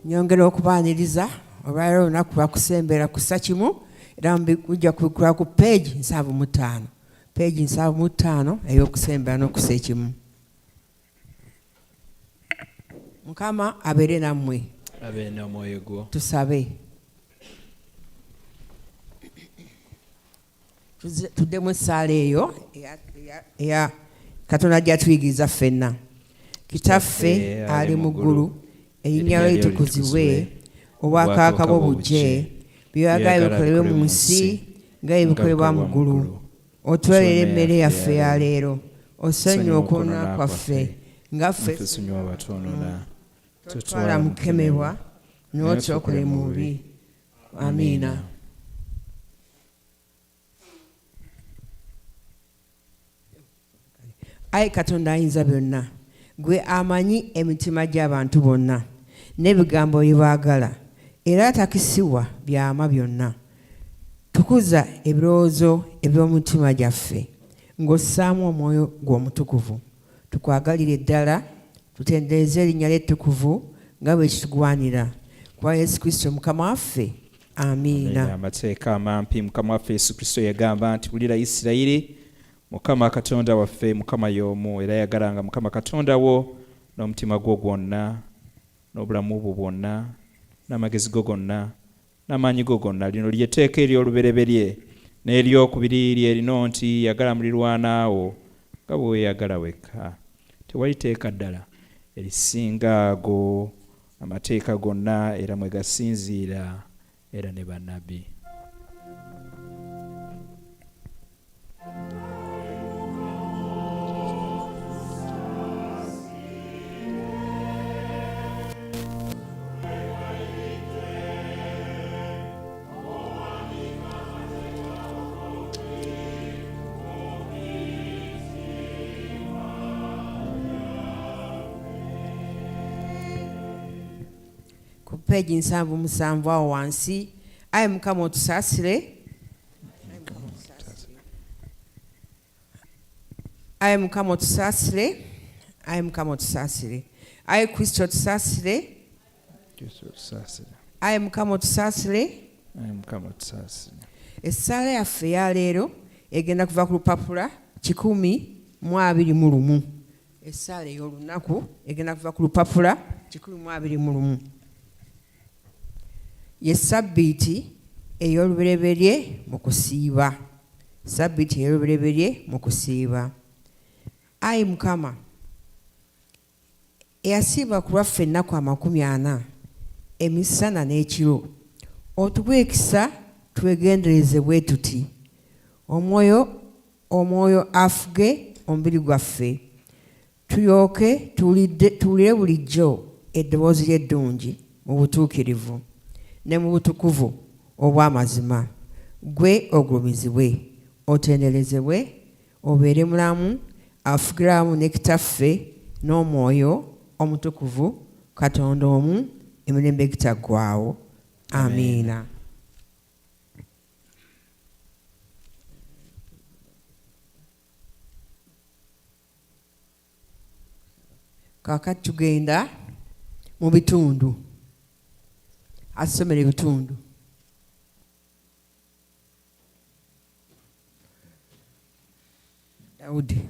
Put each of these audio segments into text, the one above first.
Nyongera okubaaniriza olwaleero olunaku lwakusembera ku Ssakimu era mujja kubikula ku page 75. Page 75 ey'okusembera n'okusa ekimu. Mukama abeere nammwe. Abeere n'omwoyo gwo. Tusabe. Tuddemu essaala eyo eya Katonda gy'atuyigiriza ffenna. Kitaffe ali mu ggulu, erinnya lyo litukuzibwe, obwakabaka bwo bujje, by'oyagala bikolebwe mu nsi nga bwe bikolebwa mu ggulu. Otuweerere emmere yaffe ya leero, osonyiwe okwonoona kwaffe nga ffe tusonyiwa abatwonoona, totwala mu kukemebwa n'otulokoole mu bubi. Amiina. Ayi Katonda ayinza byonna, gwe amanyi emitima gy'abantu bonna n'ebigambo bye baagala, era atakisibwa byama byonna. Tukuza ebirowoozo eby'omutima gyaffe ng'ossaamu omwoyo gw'omutukuvu. Tukwagalire ddala, tutendereze erinnya ly'ettukuvu nga bwe kitugwanira. Kwa Yesu Kristo Mukama waffe. Amiina. Amateeka amampi. Mukama waffe Yesu Kristo yagamba nti wulira Isirayiri, Mukama Katonda waffe Mukama y'omu, era yagalanga Mukama Katonda wo n'omutima gwo gwonna, n'obulamu bwo bwonna, n'amagezi go gonna, n'amaanyi go gonna. Lino ly'etteeka ery'olubereberye n'eryokubiri lyerino nti yagala mulirwanaawo nga bwe weeyagala wekka. Tewali teeka ddala erisinga ago amateeka gonna, era mwe gasinziira era ne bannabbi. Ku page 77 awo wansi, ayi Mukama otusaasire, ayi Mukama otusaasire, ayi Mukama otusaasire, ayi Kristo otusaasire, ayi Mukama otusaasire, ayi Mukama otusaasire. Essaala yaffe ya leero egenda kuva ku lupapula 121. Essaala ey'olunaku egenda kuva ku lupapula 121. Ye Ssabbiiti ey'olubereberye mu kusiiba. Ssabbiiti ey'olubereberye mu kusiiba. Ayi Mukama, eyasiiba ku lwaffe ennaku 40 emisana n'ekiro, otuwe ekisa twegendereze bwe tuti. Omwoyo afuge omubiri gwaffe, tulyoke tuwulire bulijjo eddoboozi ly'eddungi mu butuukirivu ne mu butukuvu obw'amazima. Gwe ogulumizibwe, otenderezebwe, obeere mulamu, afugiramu ne Kitaffe n'Omwoyo omutukuvu, Katonda omu, emirembe egitaggwaawo. Amiina. Kaakati tugenda mu bitundu. Asomera ebitundu. Daudi.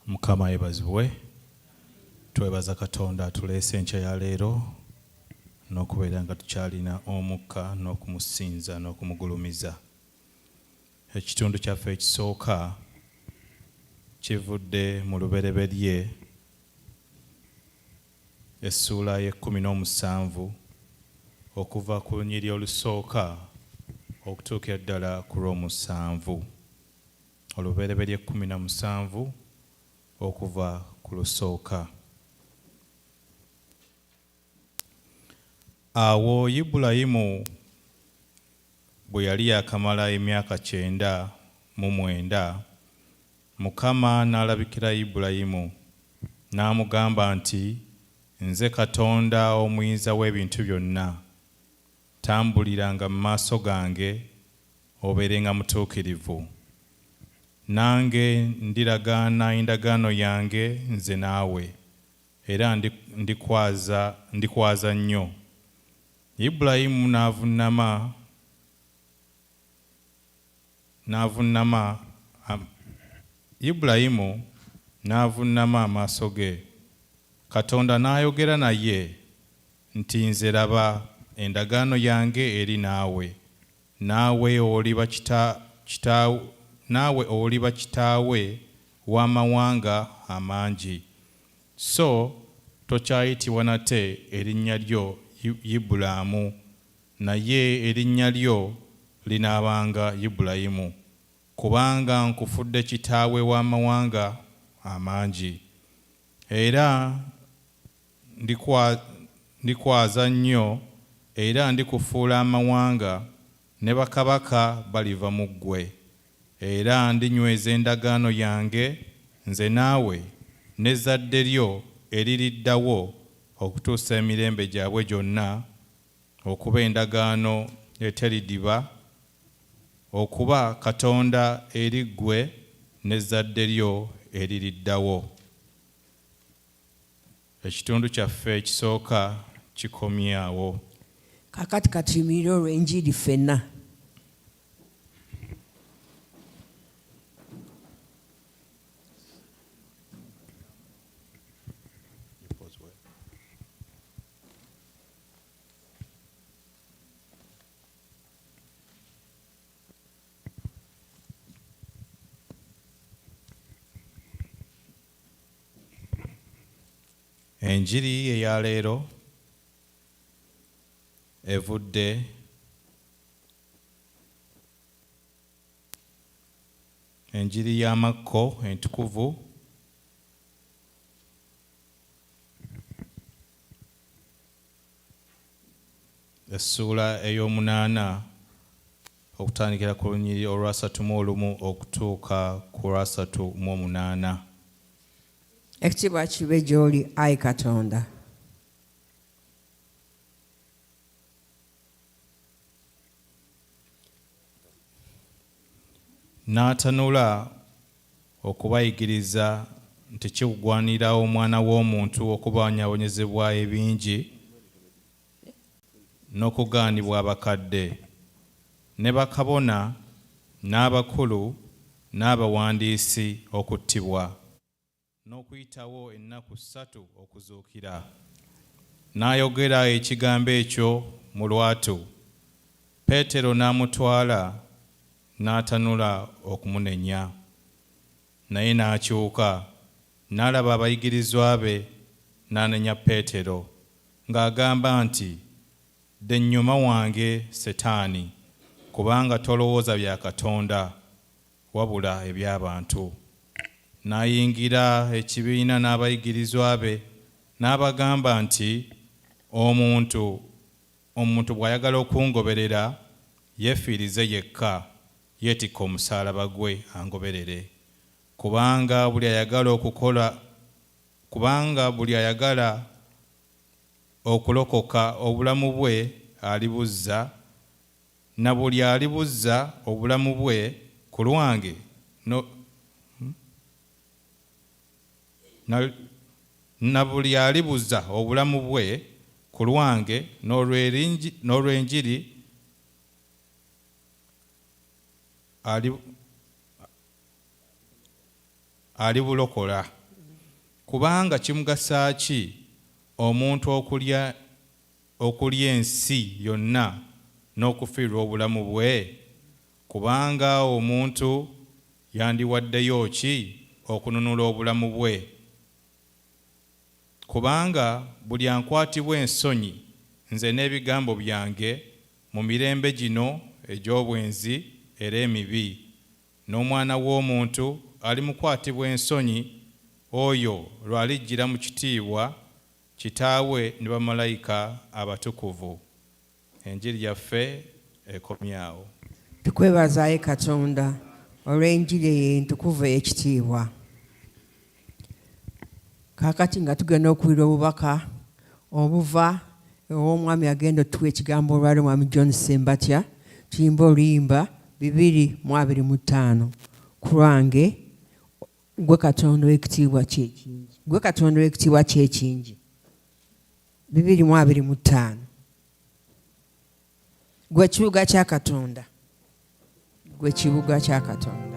Mukama yebazibwe. Twebaza Katonda atuleese enkya ya leero n'okubeera nga tukyalina omukka n'okumusinza n'okumugulumiza. Ekitundu kyaffe ekisooka kivudde mu lubereberye essuula ye-17 okuva ku lunyiri olusooka okutuukira ddala ku lw'omusanvu. Olubereberye 17 okuva ku lusooka. Awo Ibulayimu bwe yali yakamala emyaka 99, Mukama n'alabikira Ibulayimu n'amugamba nti, nze Katonda omuyinza w'ebintu byonna, tambuliranga mu maaso gange obeerenga mutuukirivu. Nange ndiragaana endagaano yange nze naawe, era ndikwaza nnyo. Ibulayimu n'avunnama amaaso ge. Katonda n'ayogera naye nti nze laba endagaano yange eri naawe, naawe oliba kitaawe w'amawanga amangi. So tokyayitibwa nate erinnya lyo Ibulaamu, naye erinnya lyo linaabanga Ibulayimu, kubanga nkufudde kitaawe w'amawanga amangi. Era ndikwaza nnyo, era ndikufuula amawanga ne bakabaka baliva mu ggwe. Era ndinyweza endagaano yange nze naawe n'ezzadde lyo eririddawo okutuusa emirembe gyabwe gyonna, okuba endagaano eteridiba, okuba Katonda eri ggwe n'ezzadde lyo eririddawo. Ekitundu kyaffe ekisooka kikomye awo. Kakati katuyimirire olw'enjiri ffenna. Enjiri eya leero evudde enjiri ya Makko entukuvu essuula ey'omunaana okutandikira ku lunyiriri olwa-31 okutuuka ku lwa-38. Ekitiibwa kibe gy'oli, Ayi Katonda. N'atanula okubayigiriza nti kigwanira omwana w'omuntu okuboonyabonyezebwa ebingi n'okugaanibwa abakadde, ne bakabona n'abakulu n'abawandiisi okuttibwa, n'okuyitawo ennaku 3 okuzuukira. N'ayogera ekigambo ekyo mu lwatu. Peetero n'amutwala n'atanula okumunenya. Naye n'akyuka n'alaba abayigirizwa be, n'anenya Peetero ng'agamba nti, "Dda ennyuma wange Setaani, kubanga tolowooza bya Katonda wabula eby'abantu." N'ayingira ekibiina n'abayigirizwa be n'abagamba nti, omuntu bw'ayagala okungoberera yeefiirize yekka, yeetikka omusaalaba gwe angoberere. Kubanga buli ayagala okulokoka obulamu bwe alibuzza, na buli alibuzza obulamu bwe ku lwange na buli alibuza obulamu bwe ku lwange n'olw'enjiri alibulokola. Kubanga kimugasa ki omuntu okulya ensi yonna n'okufiirwa obulamu bwe? Kubanga omuntu yandiwaddeyo ki okununula obulamu bwe? Kubanga buli ankwatibwa ensonyi nze n'ebigambo byange mu mirembe gino egy'obwenzi era emibi, n'omwana w'omuntu alimukwatibwa ensonyi oyo lw'alijjira mu kitiibwa kitaawe ne bamalayika abatukuvu. Enjiri yaffe ekomye awo. Tukwebaza Ayi Katonda olw'enjiri entukuvu ey'ekitiibwa. Kaakati nga tugenda okuwulira obubaka obuva ew'omwami agenda otuwa ekigambo olwaleero, mwami John Ssembatya. Tuyimba oluyimba 2025 ku lwange gwe Katonda w'ekitiibwa kyekingi, gwe Katonda w'ekitiibwa kyekingi 2025 gwe kibuga kya Katonda, gwe kibuga kya Katonda.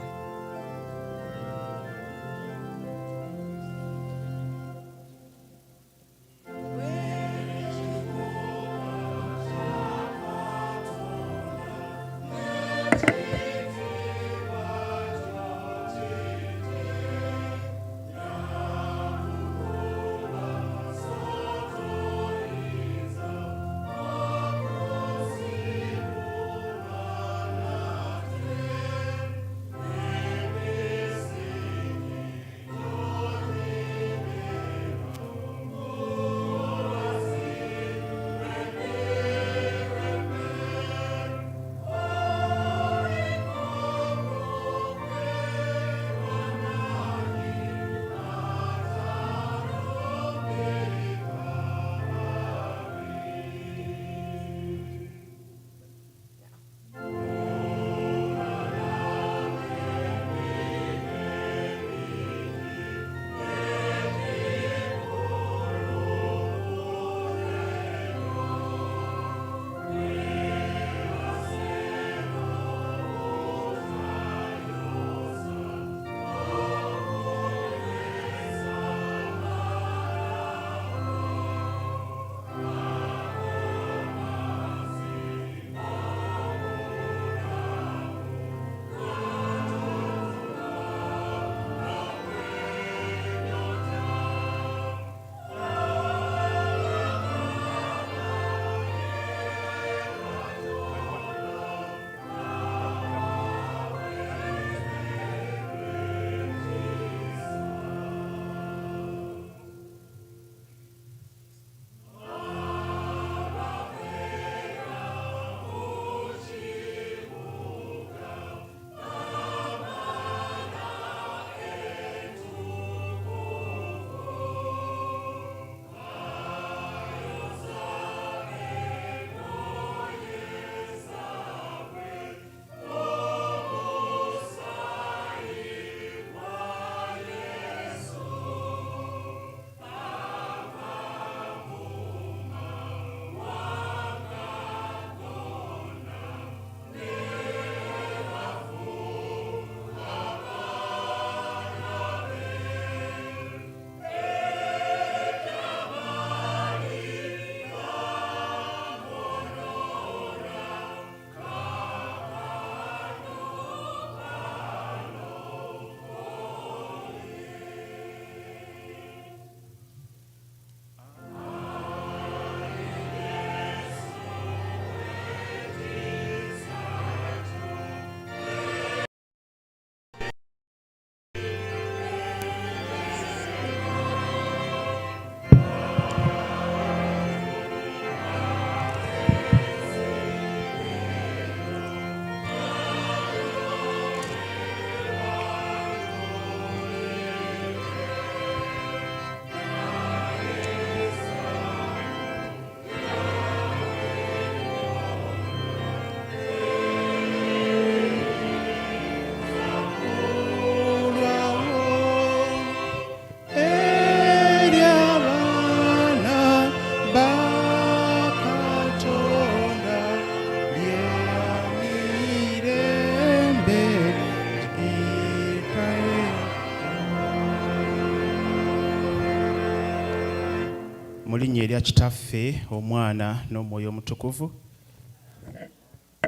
mu linnya erya Kitaffe, Omwana n'Omwoyo Omutukuvu.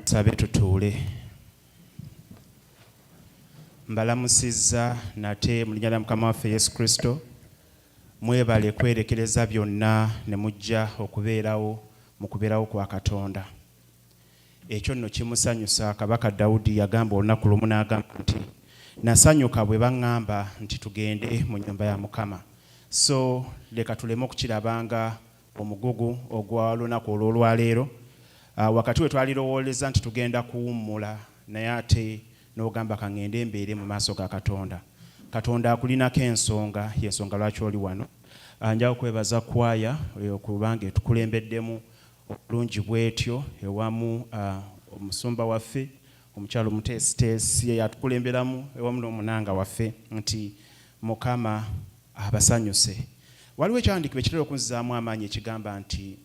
Tusabe tutuule. Mbalamusizza nate mu linnya lya Mukama waffe Yesu Kristo. Mwebale kwerekereza byonna ne mujja okubeerawo mu kubeerawo kwa Katonda. Ekyo nno kimusanyusa. Kabaka Dawudi yagamba olunaku lumu n'agamba nti nasanyuka bwe baŋŋamba nti tugende mu nnyumba ya Mukama. So leka tuleme okukirabanga omugugu ogwa lunaku olw'olwaleero. Wakati we twalirowooleza nti tugenda kuwummula, naye ate n'ogamba kangende mbeere mu maaso ga Katonda. Katonda akulinako ensonga, y'ensonga lwaki oli wano. Njawo kwebaza kwaya okubanga etukulembeddemu obulungi bwetyo ewamu omusumba waffe omukyalo muteesiteesi yatukulemberamu ewamu n'omunanga waffe nti Mukama abasanyuse. Waliwo ekyawandiikibwa ekitera okuzzaamu amaanyi ekigamba nti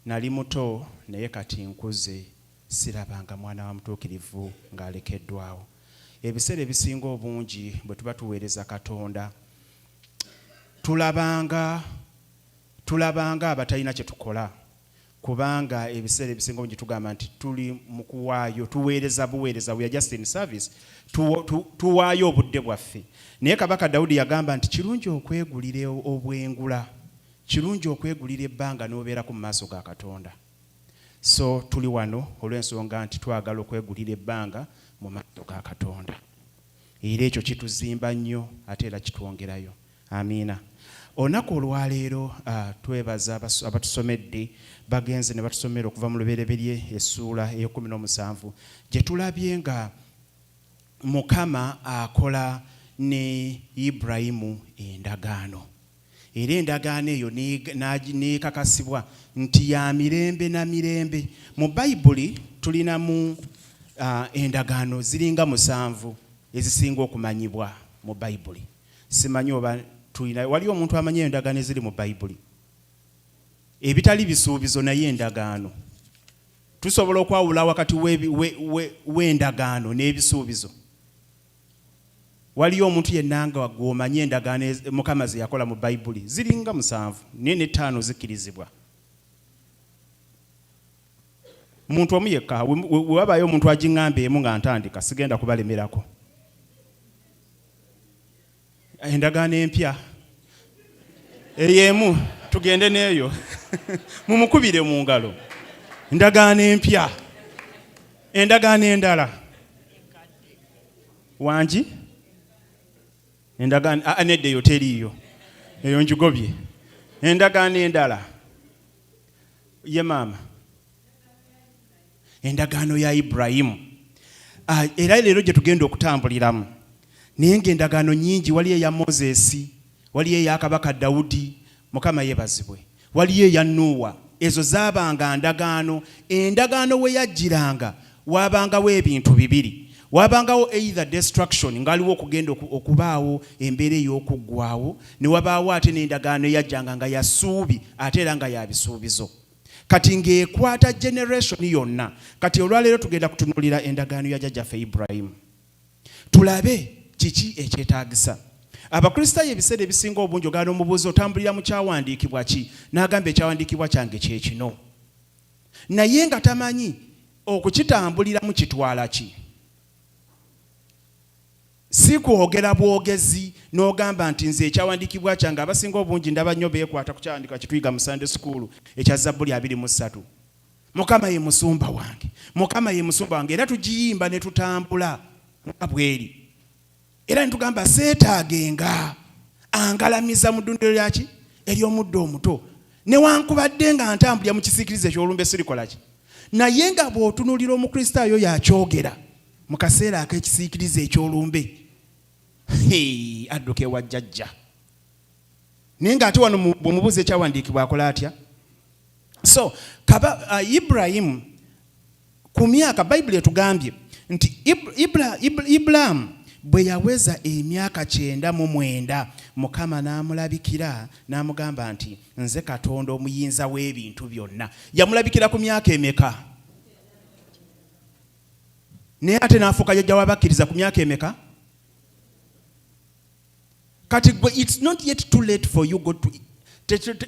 nali muto naye kati nkuze sirabanga mwana wa mutuukirivu ng'alekeddwawo. Ebiseera ebisinga obungi bwe tuba tuweereza Katonda tulabanga abatalina kye tukola, kubanga ebiseera ebisinga obungi tugamba nti tuli mu kuwaayo, tuweereza buweereza, we are just in service, tuwaayo obudde bwaffe. Naye Kabaka Dawudi yagamba nti kirungi okwegulira obwengula, kirungi okwegulira ebbanga n'obeerako mu maaso ga Katonda. So tuli wano olw'ensonga nti twagala okwegulira ebbanga mu maaso ga Katonda. Era ekyo kituzimba nnyo ate era kitwongerayo. Amiina. Olunaku olwaleero twebaza abatusomedde bagenze ne batusomera okuva mu lubereberye essuula ey'e17 gye tulabye nga Mukama akola ne Ibulayimu endagaano. Era endagaano eyo neekakasibwa nti ya mirembe na mirembe. Mu Bayibuli tulinamu endagaano ziringa 7 ezisinga okumanyibwa mu Bayibuli. Simanyi oba tulina wali omuntu amanyi endagaano eziri mu Bayibuli ebitali bisuubizo naye endagaano. Tusobola okwawula wakati w'endagaano n'ebisuubizo. Waliyo omuntu yenna nga gw'omanyi endagaano Mukama ze yakola mu Bayibuli ziringa 7 naye 5 zikkirizibwa. Muntu omu yekka wabaayo omuntu agiŋŋambeemu nga ntandika sigenda kubalemerako. Endagaano empya ey'emu tugende n'eyo mumukubire mu ngalo. Endagaano empya, endagaano endala wangi endagaano nedda eyo teriiyo, eyo njigobye. Endagaano endala ye maama, endagaano ya Ibulayimu. Era leero gye tugenda okutambuliramu. Naye ng'endagaano nnyingi, waliyo eya Moses, waliyo eya Kabaka Dawudi, Mukama yeebazibwe, waliyo eya Nuuwa. Ezo zaabanga ndagaano. Endagaano we yajjiranga waabangawo ebintu bibiri. Waabangawo either destruction, ngaliwo okugenda okubaawo embeera ey'okuggwaawo, ne wabaawo ate n'endagaano eyajjanga nga ya ssuubi ate era nga ya bisuubizo. Kati ng'ekwata generation yonna. Kati olwaleero tugenda kutunuulira endagaano ya jjajjaffe Ibulayimu. Tulabe kiki ekyetaagisa. Abakristaayo ebiseera ebisinga obungi ogaana omubuuzi otambulira mu kyawandiikibwa ki? N'agamba ekyawandiikibwa kyange kye kino. Naye nga tamanyi okukitambuliramu kitwala ki. Si kwogera bwogezi n'ogamba nti nze ekyawandiikibwa kyange. Abasinga obungi ndaba nnyo beekwata ku kyawandiikibwa kituyiga mu Sunday School ekya Zabbuli 23. Mukama ye musumba wange, Mukama ye musumba wange. Era tugiyimba ne tutambula nga bweri. Era nitugamba seetaagenga angalamiza mu ddundiro lyaki ery'omuddo omuto. Newankubadde nga ntambulira mu kisiikirize eky'olumbe sirikola ki. Naye nga bw'otunuulira omukristaayo yakyogera mu kaseera ak'ekisiikirize eky'olumbe, adduka ewa jjajja. Naye ng'ate wano bw'omubuuza ekyawandiikibwa akola atya? So Ibulayimu ku myaka Bayibuli etugambye nti Ibulaamu bwe yaweza emyaka 99 Mukama n'amulabikira n'amugamba nti nze Katonda omuyinza w'ebintu byonna. Yamulabikira ku myaka emeka? Naye ate n'afuuka jjajja w'abakkiriza ku myaka emeka? Kati gwe it's not yet too late for you God to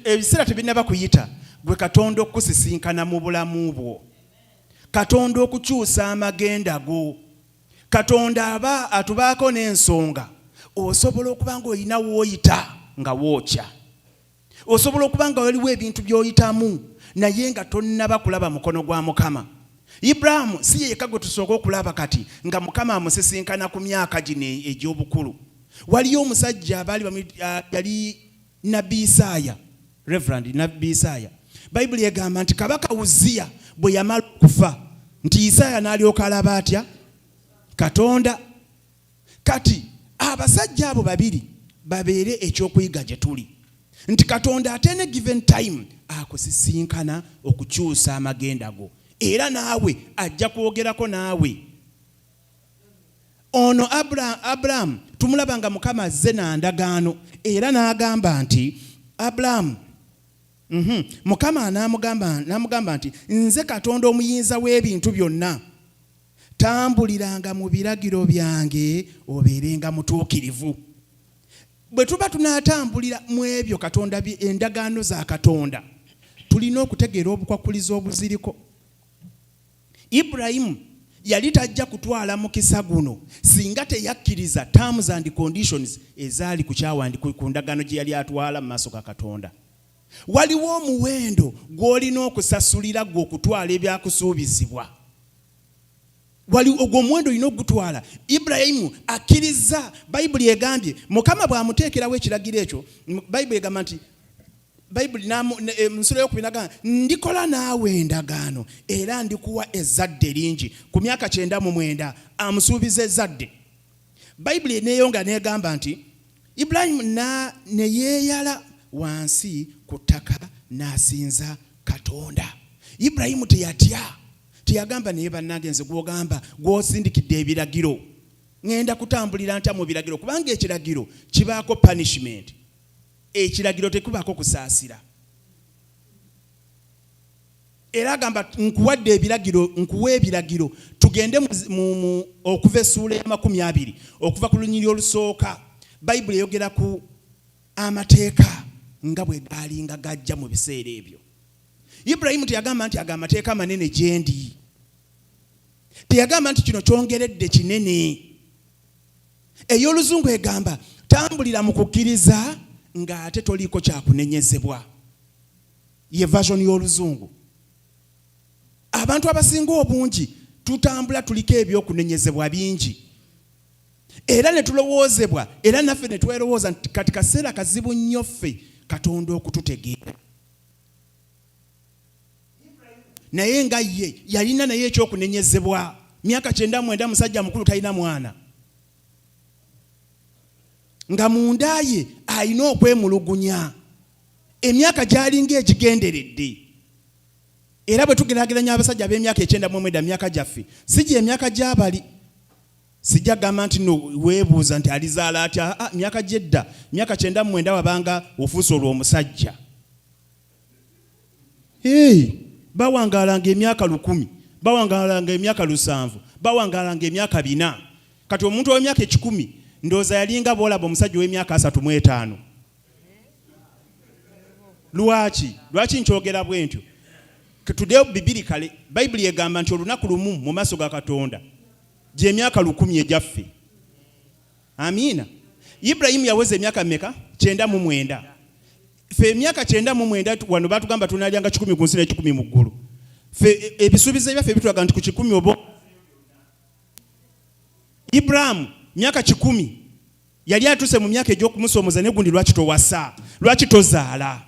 ebiseera tebinnaba kuyita gwe Katonda okusisinkana mu bulamu bwo, Katonda okukyusa amagenda go, Katonda aba atubaako n'ensonga. Osobola okuba nga olina w'oyita nga wookya, osobola okuba nga waliwo ebintu by'oyitamu naye nga tonnaba kulaba mukono gwa Mukama. Ibulaamu si yekka gwe tusooka okulaba kati nga Mukama amusisinkana ku myaka gino egy'obukulu. Waliyo omusajja yali Nabbi Isaaya, Reverend Nabbi Isaaya. Bayibuli egamba nti Kabaka Uzziya bwe yamala okufa nti Isaaya n'alyoka alaba atya? Katonda. Kati abasajja abo babiri babeere ekyokuyiga gye tuli nti Katonda ate ne given time akusisinkana okukyusa amagenda go, era naawe ajja kwogerako naawe ono Abraham tumulaba nga Mukama azze na ndagaano era n'agamba nti Abraham Mukama n'amugamba nti nze Katonda omuyinza w'ebintu byonna, tambuliranga mu biragiro byange obeerenga mutuukirivu. Bwe tuba tunaatambulira mu ebyo Katonda endagaano za Katonda, tulina okutegeera obukwakulizo obuziriko. Ibrahimu yali tajja kutwala mukisa guno singa teyakkiriza terms and conditions ezaali ku kyawandiikibwa ku ndagaano gye yali atwala mu maaso ga Katonda. Waliwo omuwendo gw'olina okusasulira gwe okutwala ebyakusuubizibwa. Ogwo omuwendo olina okugutwala. Ibrahimu akkiriza. Bayibuli egambye Mukama bw'amuteekerawo ekiragiro ekyo, Bayibuli egamba nti Nsula y'okubiri n'agamba ndikola naawe endagaano era ndikuwa ezzadde lingi. Ku myaka 99 amusuubiza ezzadde. Bayibuli neeyonga n'egamba nti Ibrahimu ne yeeyala wansi ku ttaka n'asinza Katonda. Ibrahimu teyatya, teyagamba naye bannange nze gw'ogamba gw'osindikidde ebiragiro ngenda kutambulira ntya mu biragiro, kubanga ekiragiro kibaako punishment. Ekiragiro tekubaako kusaasira. Era agamba nkuwadde ebiragiro, nkuwa ebiragiro tugende mu okuva essuula ya 20 okuva ku lunyiri olusooka. Bayibuli eyogera ku amateeka nga bwe gaalinga gajja mu biseera ebyo. Ibrahimu teyagamba nti aga amateeka manene gye ndi, teyagamba nti kino kyongeredde kinene. Ey'oluzungu egamba tambulira mu kukkiriza nga ate toliiko kyakunenyezebwa. Ye version y'oluzungu. Abantu abasinga obungi tutambula tuliko ebyokunenyezebwa bingi, era ne tulowoozebwa, era naffe ne twerowooza nti kati kaseera kazibu nnyo ffe Katonda okututegeera. Naye nga ye yalina naye ekyokunenyezebwa. Myaka 99 musajja mukulu talina mwana, nga munda ye alina okwemulugunya. Emyaka gy'alinga egigenderedde. Era bwe tugeraageranya abasajja ab'emyaka 99 myaka gyaffe, si gye emyaka gy'abali. Sijja gamba nti no weebuuza nti alizaala atya. Myaka gy'edda, myaka 99 wabanga ofuuse olw'omusajja. Bawangaalanga emyaka 1000, bawangaalanga emyaka 700, bawangaalanga emyaka 4. Kati omuntu ow'emyaka 10 ndowooza yalinga bw'olaba omusajja ow'emyaka 35. Lwaki nkyogera bwe ntyo? Tuddeyo bibiri kale. Bayibuli egamba nti olunaku lumu mu maaso ga Katonda gye myaka 1000 egyaffe. Amiina. Ibrahimu yaweza emyaka mmeka? 99. Ffe emyaka 99 wano batugamba tunalyanga 10 ku nsi ne 10 mu ggulu. Ffe ebisuubizo byaffe bitulaga nti ku 10 obo. Ibrahimu myaka 10 yali atuse mu myaka egy'okumusomoza ne gundi lwaki towasa, lwaki tozaala.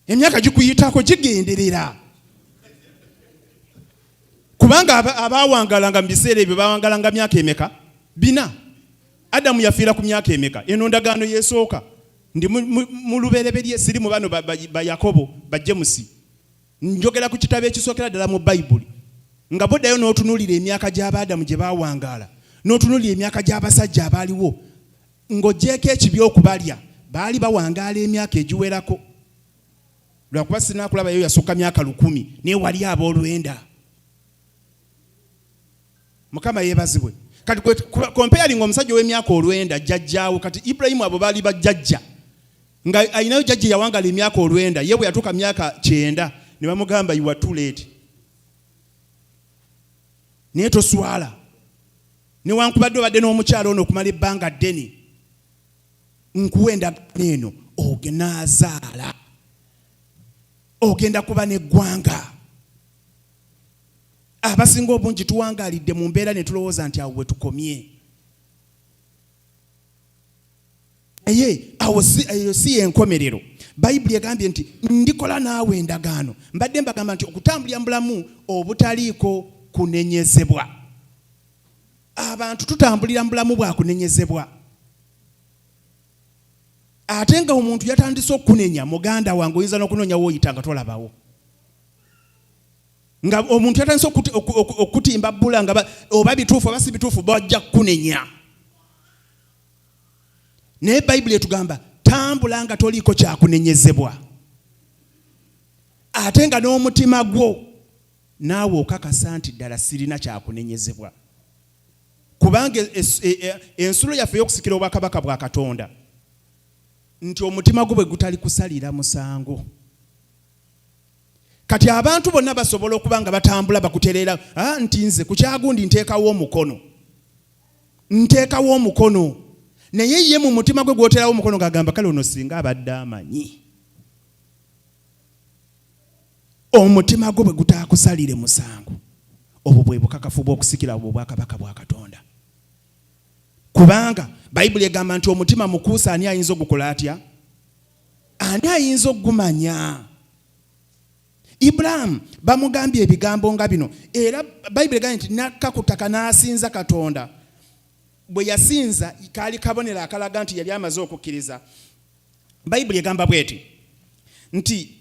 Emyaka gikuyitako gigenderera. Kubanga abawangalanga mu biseera ebyo bawangalanga myaka emeka? 4. Adamu yafiira ku myaka emeka? Eno ndagaano yeesooka. Ndi mu lubereberye, siri mu bano ba Yakobo, ba James. Njogera ku kitabo ekisookera ddala mu Bayibuli. Nga boddayo n'otunuulira emyaka gy'Abadamu gye baawangaala, n'otunuulira emyaka gy'abasajja abaaliwo, ng'oggyeko ekibi okubalya, baali bawangaala emyaka egiwerako. Lwakuba sinaakulaba yo yasukka myaka 1000 naye wali aboolwenda. Mukama yeebazibwe. Kati comparing omusajja w'emyaka 90 jjajjaawo, kati Ibrahimu abo baali bajjajja nga ayinayo jjajja yawangala emyaka 90, ye bwe yatuuka myaka 9 ne bamugamba you are too late. Naye toswala. Newankubadde obadde n'omukyalo ono okumala ebbanga ddene, nkuwa endagaano eno ogenaazaala, ogenda kuba n'eggwanga. Abasinga obungi tuwangaalidde mu mbeera ne tulowooza nti awo we tukomye. Awo si yenkomerero. Bayibuli egambye nti ndikola naawe endagaano. Mbadde mbagamba nti okutambulira mu bulamu obutaliiko kunenyezebwa. Abantu tutambulira mu bulamu bwa kunenyezebwa. Ate nga omuntu yatandise okunenya, muganda wange oyinza n'okunoonya w'oyita nga tolabawo. nga omuntu yatandise okutimba bbula nga oba bituufu oba si bituufu bajja kunenya. Naye Bayibuli etugamba tambula nga toliiko kyakunenyezebwa, ate nga n'omutima gwo naawe okakasa nti ddala sirina kyakunenyezebwa. Kubanga ensulo yaffe y'okusikira obwakabaka bwa Katonda nti omutima gwo bwe gutali kusalira musango. Kati abantu bonna basobola okuba nga batambula bakutereera nti nze ku kyagundi nteekawo omukono. Naye ye mu mutima gwe gw'oterawo omukono ng'agamba kale ono singa abadde amanyi. Omutima gwo bwe gutaakusalire musango, obwo bwe bukakafu bw'okusikira obwo bwakabaka bwa Katonda. Kubanga Bayibuli egamba nti omutima mukuusa ani ayinza ogukola atya? Ani ayinza okugumanya? Ibulamu bamugambye ebigambo nga bino, era Bayibuli egamba nti nakka ku ttaka n'asinza Katonda. Bwe yasinza kaali kabonero akalaga nti yali amaze okukkiriza. Bayibuli egamba bweti nti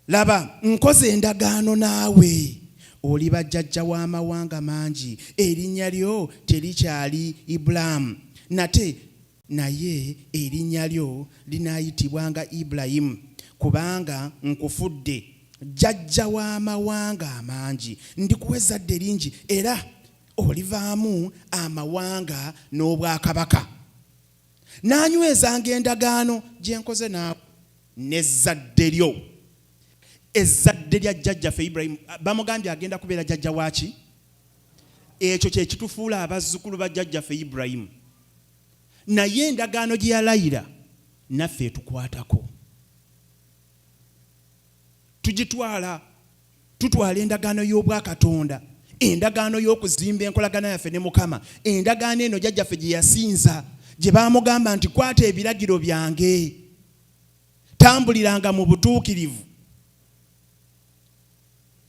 laba nkoze endagaano naawe, oli bajjajja w'amawanga mangi, erinnya lyo terikyali Ibulamu, naye erinnya lyo linaayitibwanga Ibulayimu, kubanga nkufudde jjajja w'amawanga amangi, ndikuwa ezzadde lingi, era olivaamu amawanga n'obwakabaka. Naanywezanga endagaano gye nkoze naawe n'ezzadde lyo. Ezzadde lya jjajjaffe Ibulayimu bamugambye agenda kubeera jjajja waaki? Ekyo kye kitufuula abazzukulu ba jjajjaffe Ibulayimu. Naye endagaano gye yalayira naffe etukwatako. Tutwala endagaano y'obwakatonda, endagaano y'okuzimba enkolagana yaffe ne Mukama, endagaano eno jjajjaffe gye yasinza, gye baamugamba nti kwata ebiragiro byange, tambuliranga mu butuukirivu.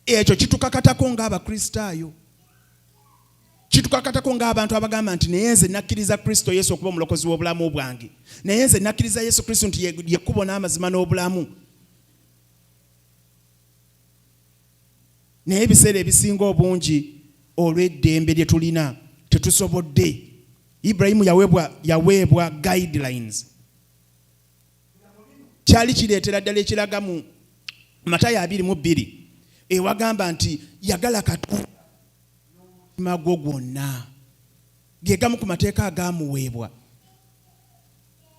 Ekyo kitukakatako ng'Abakristaayo, kitukakatako ng'abantu abagamba nti naye nze nakkiriza Kristo Yesu okuba omulokozi w'obulamu bwange, naye nze nakkiriza Yesu Kristo nti ye kkubo n'amazima n'obulamu. Naye ebiseera ebisinga obungi olw'eddembe lye tulina tetusobodde. Ibulayimu yaweebwa guidelines. Kyali kireetera ddala ekiraga mu Matayo 22 ewagamba nti yagala Katonda n'omutima gwo gwonna. Ge gamu ku mateeka agaamuweebwa.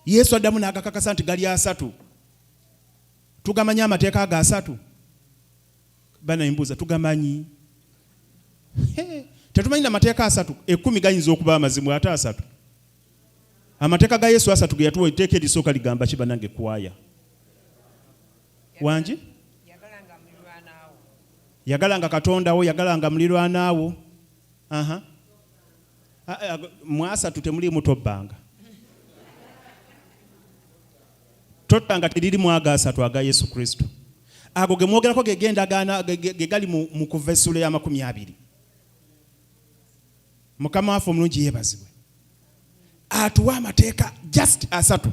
Yesu addamu n'agakakasa nti gali asatu. Tugamanyi amateeka ago asatu? Bana imbuuza tugamanyi? Tetumanyi na mateeka asatu, 10 gayinza okuba amazimu ate asatu. Amateeka ga Yesu asatu ge yatuwa etteeka erisooka ligamba ki bannange kwaya? Wangi? Yagalanga Katonda wo, yagalanga muliraanwa wo. Mu asatu temuliimu tobbanga. Tottanga teririmu aga asatu aga Yesu Kristo. Ago ge mwogerako ge gendagaana ge gali mu kuva essula ya 20. Mukama waffe omulungi yeebazibwe. Atuwa amateeka just asatu.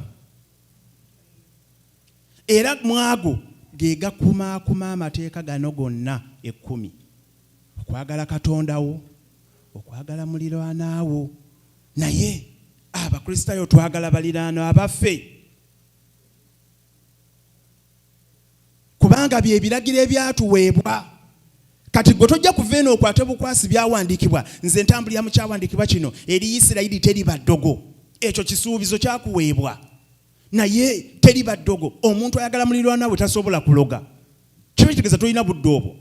Era mwago ge gakumaakuma amateeka gano gonna 10. Okwagala Katonda wo, okwagala muliraanwa wo. Naye Abakristaayo twagala baliraanwa abaffe. Kubanga bye biragiro ebyatuweebwa. Kati gwe tojja kuva eno okwate bukwasi byawandiikibwa, nze ntambulira mu kyawandiikibwa kino, eri Isirayiri teriba ddogo. Ekyo kisuubizo kyakuweebwa. Naye teriba ddogo. Omuntu ayagala muliraanwa we tasobola kuloga. Kyo kitegeeza tolina budde obwo.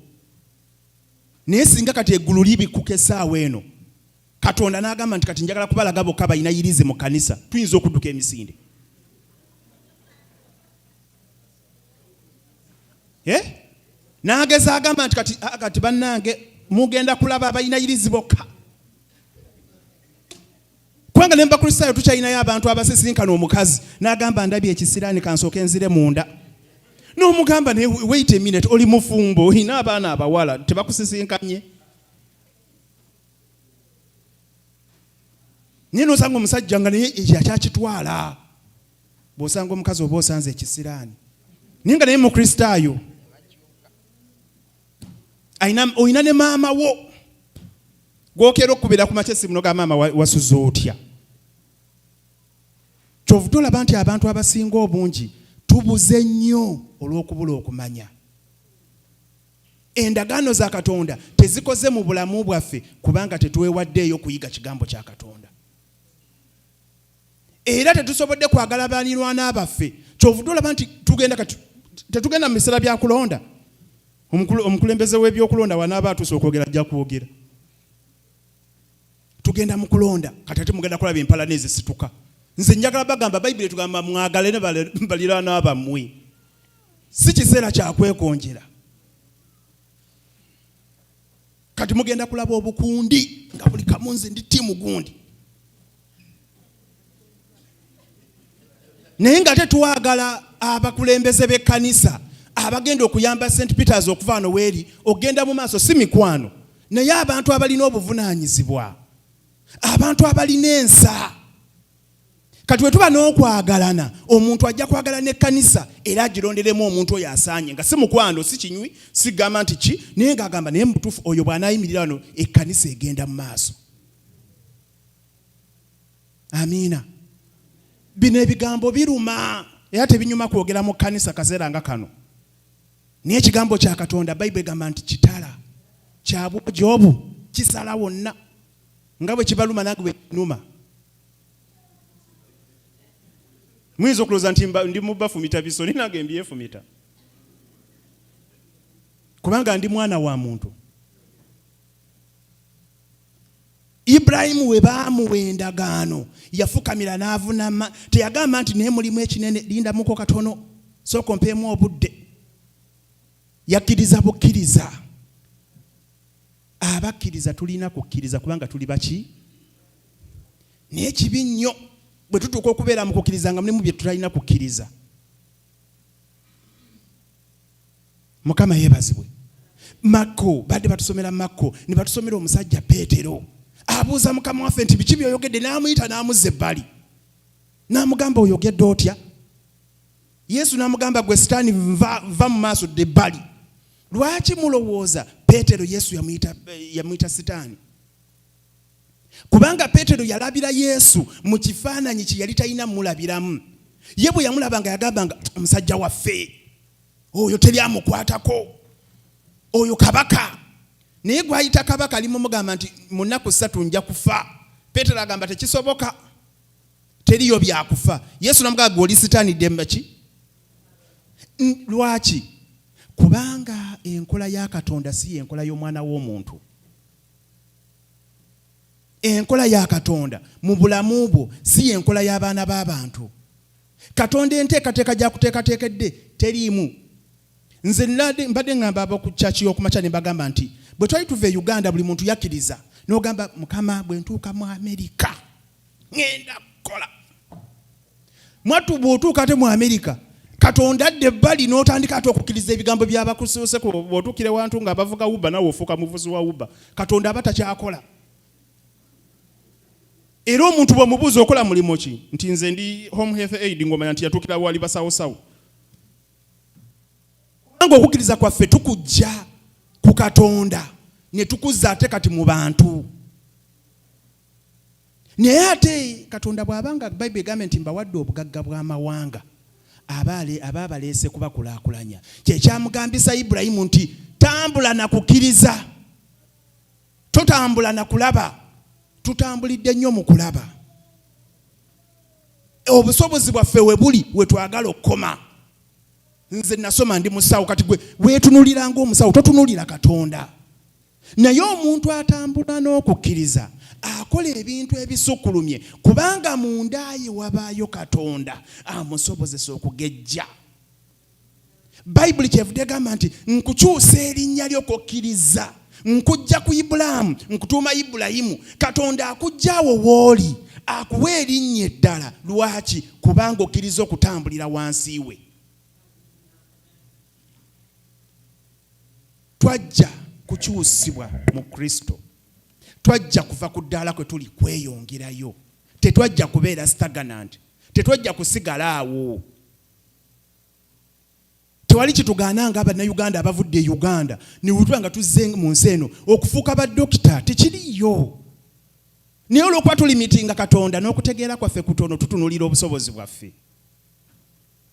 Naye singa kati eggulu libikuka essaawa eno, Katonda n'agamba nti kati njagala kubalaga bokka bayinayirize mu kkanisa, tuyinza okudduka emisinde. N'ageza agamba nti kati bannange mugenda kulaba abayinayirizi bokka. Kubanga ne mu Bakristaayo tukyalinayo abantu abasisinkana omukazi n'agamba ndabye ekisiraani kansooke nzire munda. N'omugamba ne wait a minute, oli mufumbo, olina abaana abawala tebakusisinkanye. Naye n'osanga omusajja nga naye yakyakitwala. Bw'osanga omukazi oba osanze ekisiraani. Naye nga naye Mukristaayo. Oyina ne maama wo gwokera okubira ku makya simu noga maama wasuza otya. Kyovu tolaba nti abantu abasinga obungi tubuze nnyo olw'okubula okumanya. Endagaano za Katonda tezikoze mu bulamu bwaffe kubanga tetuwewaddeeyo kuyiga kigambo kya Katonda. Era tetusobodde kwagala balirwana baffe. Kyovu tolaba nti tetugenda mu biseera bya kulonda. Omukulembeze w'ebyokulonda wanaaba atuuse okwogera ajja kwogera. Tugenda mu kulonda kati ate mugenda kulaba empala n'ezisituka. Nze njagala bagamba Bayibuli tugamba mwagale ne balirwana bammwe. Si kiseera kya kwekonjera. Kati mugenda kulaba obukundi nga buli kamu nze ndi ttiimu gundi. Naye nga tetwagala abakulembeze b'ekkanisa abagenda okuyamba St.Peter okuva weri ogenda mu maaso si mikwano. Naye abantu abalina obuvunaanyizibwa. Abantu abalina ensa. Kati bwe tuba n'okwagalana omuntu ajja kwagala n'ekkanisa era agironderemu omuntu oyo asaanye nga si mukwano si kinywi si gamba nti ki naye ng'agamba naye mu butuufu oyo bw'anaayimirira wano ekkanisa egenda mu maaso. Amiina. Bino ebigambo biruma era tebinyuma kwogera mu kkanisa kaseera nga kano. Naye ekigambo kya Katonda Bayibuli egamba nti kitala kya bwogi obu kisala wonna nga bwe kibaluma nange bwe kinuma. Muyinza okulooza nti ndi mu bafumita bisoni nange mbyefumita. Kubanga ndi mwana wa muntu. Ibrahimu we baamuwa endagaano yafukamira n'avunama teyagamba nti naye mulimu ekinene lindamuko katono sooka ompeemu obudde. Yakkiriza bukkiriza. Abakkiriza tulina kukkiriza kubanga tuli baki? Naye kibi nnyo bwe tutuuka okubeera mu kukkiriza nga mulimu bye tutalina kukkiriza. Mukama yeebazibwe. Makko badde batusomera Makko ne batusomera omusajja Peetero. Abuuza Mukama waffe nti biki by'oyogedde n'amuyita n'amuzza ebbali. N'amugamba oyogedde otya? Yesu n'amugamba gwe Sitaani va mu maaso dde ebbali. Lwaki mulowooza Peetero Yesu yamuyita Sitaani? Kubanga Peetero yalabira Yesu mu kifaananyi kye yali talina mulabiramu. Ye bwe yamulabanga yagambanga omusajja waffe oyo teryamukwatako oyo kabaka. Naye gwayita kabaka alimu mugamba nti mu nnaku 3 nja kufa. Peetero agamba tekisoboka teriyo byakufa. Yesu namugamba gwe oli Sitaani demba ki? Lwaki? Kubanga enkola ya Katonda si enkola y'omwana w'omuntu. Enkola ya Katonda mu bulamu bwo si enkola y'abaana b'abantu. Katonda enteekateeka gy'akuteekateekedde teriimu. Nze mbadde ngamba ab'oku kyaki y'okumakya ne bagamba nti bwe twali tuva e Uganda buli muntu yakkiriza n'ogamba Mukama bwe ntuuka mu Amerika ngenda kukola. Mwattu bw'otuuka ate mu Amerika Katonda adde ebbali n'otandika ate okukkiriza ebigambo by'abakusoose bw'otuukire wantu nga bavuga Uber nawe ofuuka muvuzi wa Uber. Katonda aba takyakola. Era omuntu bw'omubuuza okola mulimo ki? Nti nze ndi home health aid ng'omanya nti yatuukira wali basawosawo. Kubanga okukkiriza kwaffe tukujja ku Katonda ne tukuzza ate kati mu bantu. Naye ate Katonda bw'abanga Bayibuli egamba nti mbawadde obugagga bw'amawanga aba baleese kubakulaakulanya. Kye kyamugambisa Ibulayimu nti tambula na kukkiriza. Totambula na kulaba. Tutambulidde nnyo mu kulaba. Obusobozi bwaffe we buli we twagala okukoma. Nze nasoma ndi musawo kati gwe weetunulira ng'omusawo totunulira Katonda. Naye omuntu atambula n'okukkiriza akola ebintu ebisukkulumye kubanga munda ye wabaayo Katonda amusobozesa okugejja. Bayibuli kyevudde egamba nti nkukyusa erinnya ly'okukkiriza. Nkujja ku Ibulaamu nkutuuma Ibulayimu. Katonda akujjaawo w'oli akuwa erinnya eddala. Lwaki? Kubanga okkiriza okutambulira wansi we. Twajja kukyusibwa mu Kristo. Twajja kuva ku ddaala kwe tuli kweyongerayo. Tetwajja kubeera stagnant. Tetwajja kusigala awo. tewali kitugaana nga bannayuganda abavudde e Uganda ne wutwa nga tuzze mu nsi eno okufuuka baddokita tekiriyo. Naye olw'okuba tulimitinga Katonda n'okutegeera kwaffe kutono tutunulira obusobozi bwaffe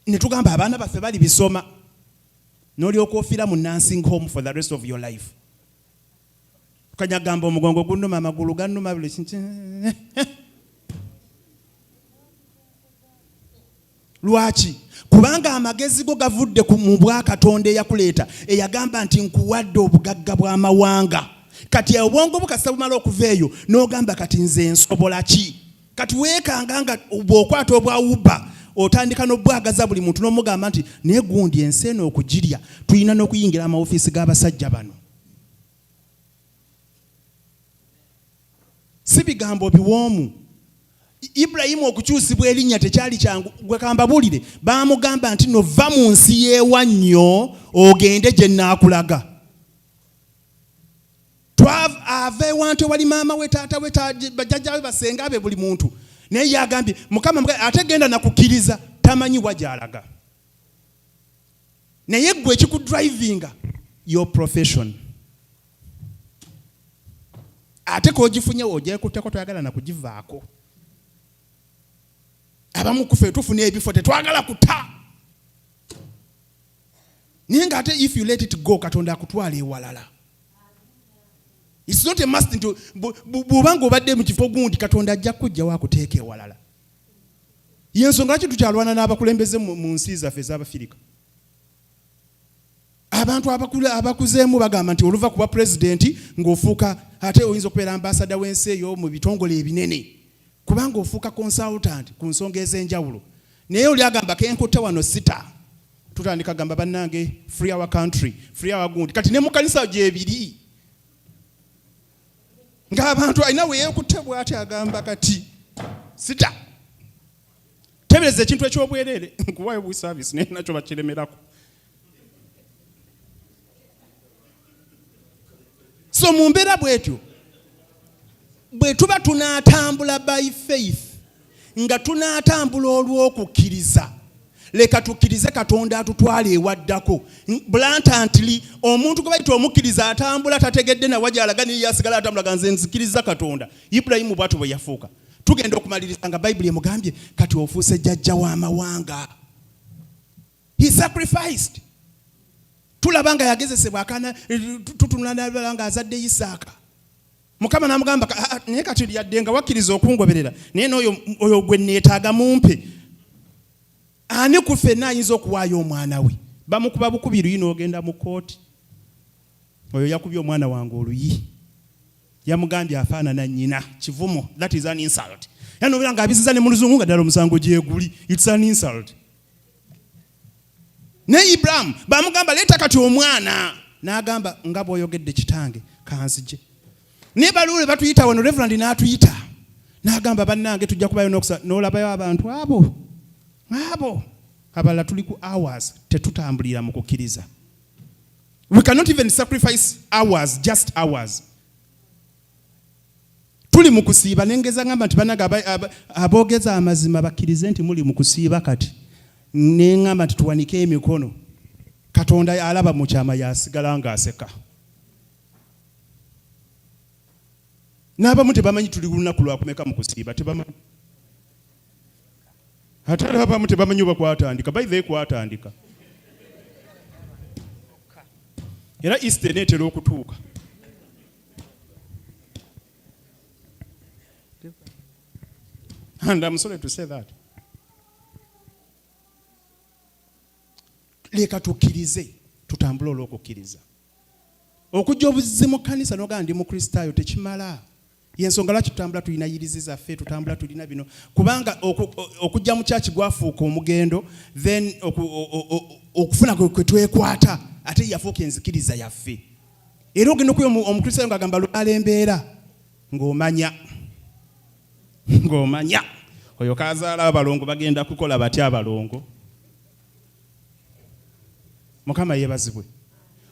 ne tugamba abaana baffe bali bisoma n'olyoka ofiira mu nursing home for the rest of your life. Kanyagamba omugongo gunnuma amagulu gannuma buli lwaki? Kubanga amagezi go gavudde mu bwa Katonda eyakuleeta eyagamba nti nkuwadde obugagga bw'amawanga. Kati obwongo bukasa bumala okuveeyo n'ogamba kati nze nsobola ki? Kati weekanga nga bw'okwata obwawubba otandika n'obwagaza buli muntu n'omugamba nti naye gundi ensi eno okugirya tulina n'okuyingira amawofiisi g'abasajja bano. Si bigambo biwoomu. Ibrahimu okukyusibwa erinnya tekyali kyangu. Gwe kambabuulire baamugamba nti nova mu nsi y'ewannyo ogende gye nnaakulaga. Ave wante wali maama we taata we bajjajja we basenga be buli muntu. Naye yagambye Mukama ate genda nakukkiriza tamanyi wa gy'alaga. Naye gwe ekikudrivinga your profession. Ate k'ogifunye ogyekutteko toyagala nakugivaako. Abamu kufe tufuna ebifo tetwagala kuta. Naye ng'ate if you let it go Katonda akutwala ewalala. It's not a must into bw'obanga obadde mu kifo gundi Katonda ajja kujja waakuteeka ewalala. Y'ensonga lwaki tukyalwana n'abakulembeze mu nsi zaffe ez'Abafirika. Abantu abakuzeemu bagamba nti oluva kuba pulezidenti ng'ofuuka ate oyinza okubeera ambasada w'ensi eyo mu bitongole ebinene. Kubanga ofuuka consultant ku nsonga ez'enjawulo. Naye oli agamba kenkutte wano sita. Tutandika gamba bannange free our country, free our gundi. Kati ne mu kanisa gyebiri. Ng'abantu alina weyeekutte bw'ati agamba kati sita. Tebereza ekintu eky'obwereere nkuwaayo bu service naye nakyo bakiremerako. So mu mbeera bwetyo bwe tuba tunaatambula by faith nga tunaatambula olw'okukkiriza leka tukkirize Katonda atutwala ewaddako. Bluntly omuntu gwe bayita omukkiriza atambula tategedde na wajalaga ne yasigala atambula ganze nzikiriza Katonda. Ibrahimu bw'atyo bwe yafuuka. Tugenda okumaliriza nga Bayibuli emugambye kati ofuuse jjajja w'amawanga. He sacrificed. Tulaba nga yagezesebwa akaana tutunula n'alaba nga azadde Isaaka. Mukama n'amugamba naye kati yadde nga wakkiriza okungoberera naye n'oyo gwe neetaaga mumpe. Ani ku ffenna ayinza okuwaayo omwana we? Bamukuba bukubi luyi n'ogenda mu kooti. Oyo yakubye omwana wange oluyi. Yamugambye afaanana nnyina. Kivumo. That is an insult. Yanobera ng'abisiza ne mu luzungu nga ddala omusango gyeguli. It's an insult. Ne Ibrahim bamugamba leeta kati omwana. N'agamba nga bw'oyogedde kitange kanzije. Ne baluule batuyita wano Reverend n'atuyita. N'agamba bannange tujja kubayo n'olabayo abantu abo. Abalala tuli ku hours tetutambulira mu kukkiriza. We cannot even sacrifice hours, just hours. Tuli mu kusiiba nengeza ngamba nti banaga aboogeza amazima bakkirize nti muli mu kusiiba kati. Nengamba nti tuwanike emikono. Katonda alaba mu kyama yasigala ng'aseka. N'abamu tebamanyi tuli lunaku lwakumeka mu kusiiba tebamanyi. Ate abamu tebamanyi bakwatandika bayithe kwatandika. Era Easter neetera okutuuka. And I'm sorry to say that. Leka tukkirize tutambule olw'okukkiriza. Okujja obuzize mu kkanisa n'ogamba ndi mu Kristaayo tekimala. Y'ensonga lwaki tutambula tulina yirizi zaffe tutambula tulina bino kubanga okujja mu kyaki gwafuuka omugendo then okufuna kwe twekwata ate yafuuka enzikiriza yaffe. Era ogenda okuyo omukristaayo ng'agamba lwala embeera ng'omanya oyo kazaala abalongo bagenda kukola batya abalongo. Mukama yeebazibwe.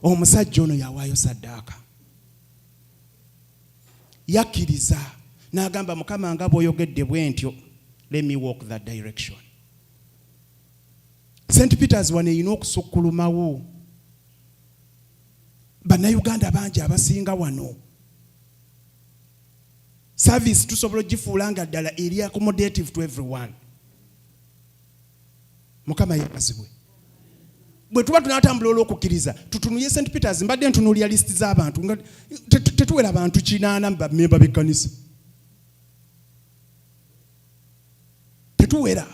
Omusajja ono yawaayo saddaaka. Yakkiriza n'agamba Mukama nga bw'oyogedde bwe ntyo let me walk that direction. St. Peter's wano erina okusukkulumawo. Bannayuganda bangi abasinga wano. Service tusobola ogifuula nga ddala eri accommodative to everyone. Mukama yeebazibwe. Bwe tuba tunatambula olw'okukkiriza tutunuye St. Peter's mbadde ntunuulira listi z'abantu nga tetuwera abantu 80 bammemba b'ekkanisa. Tetuwera.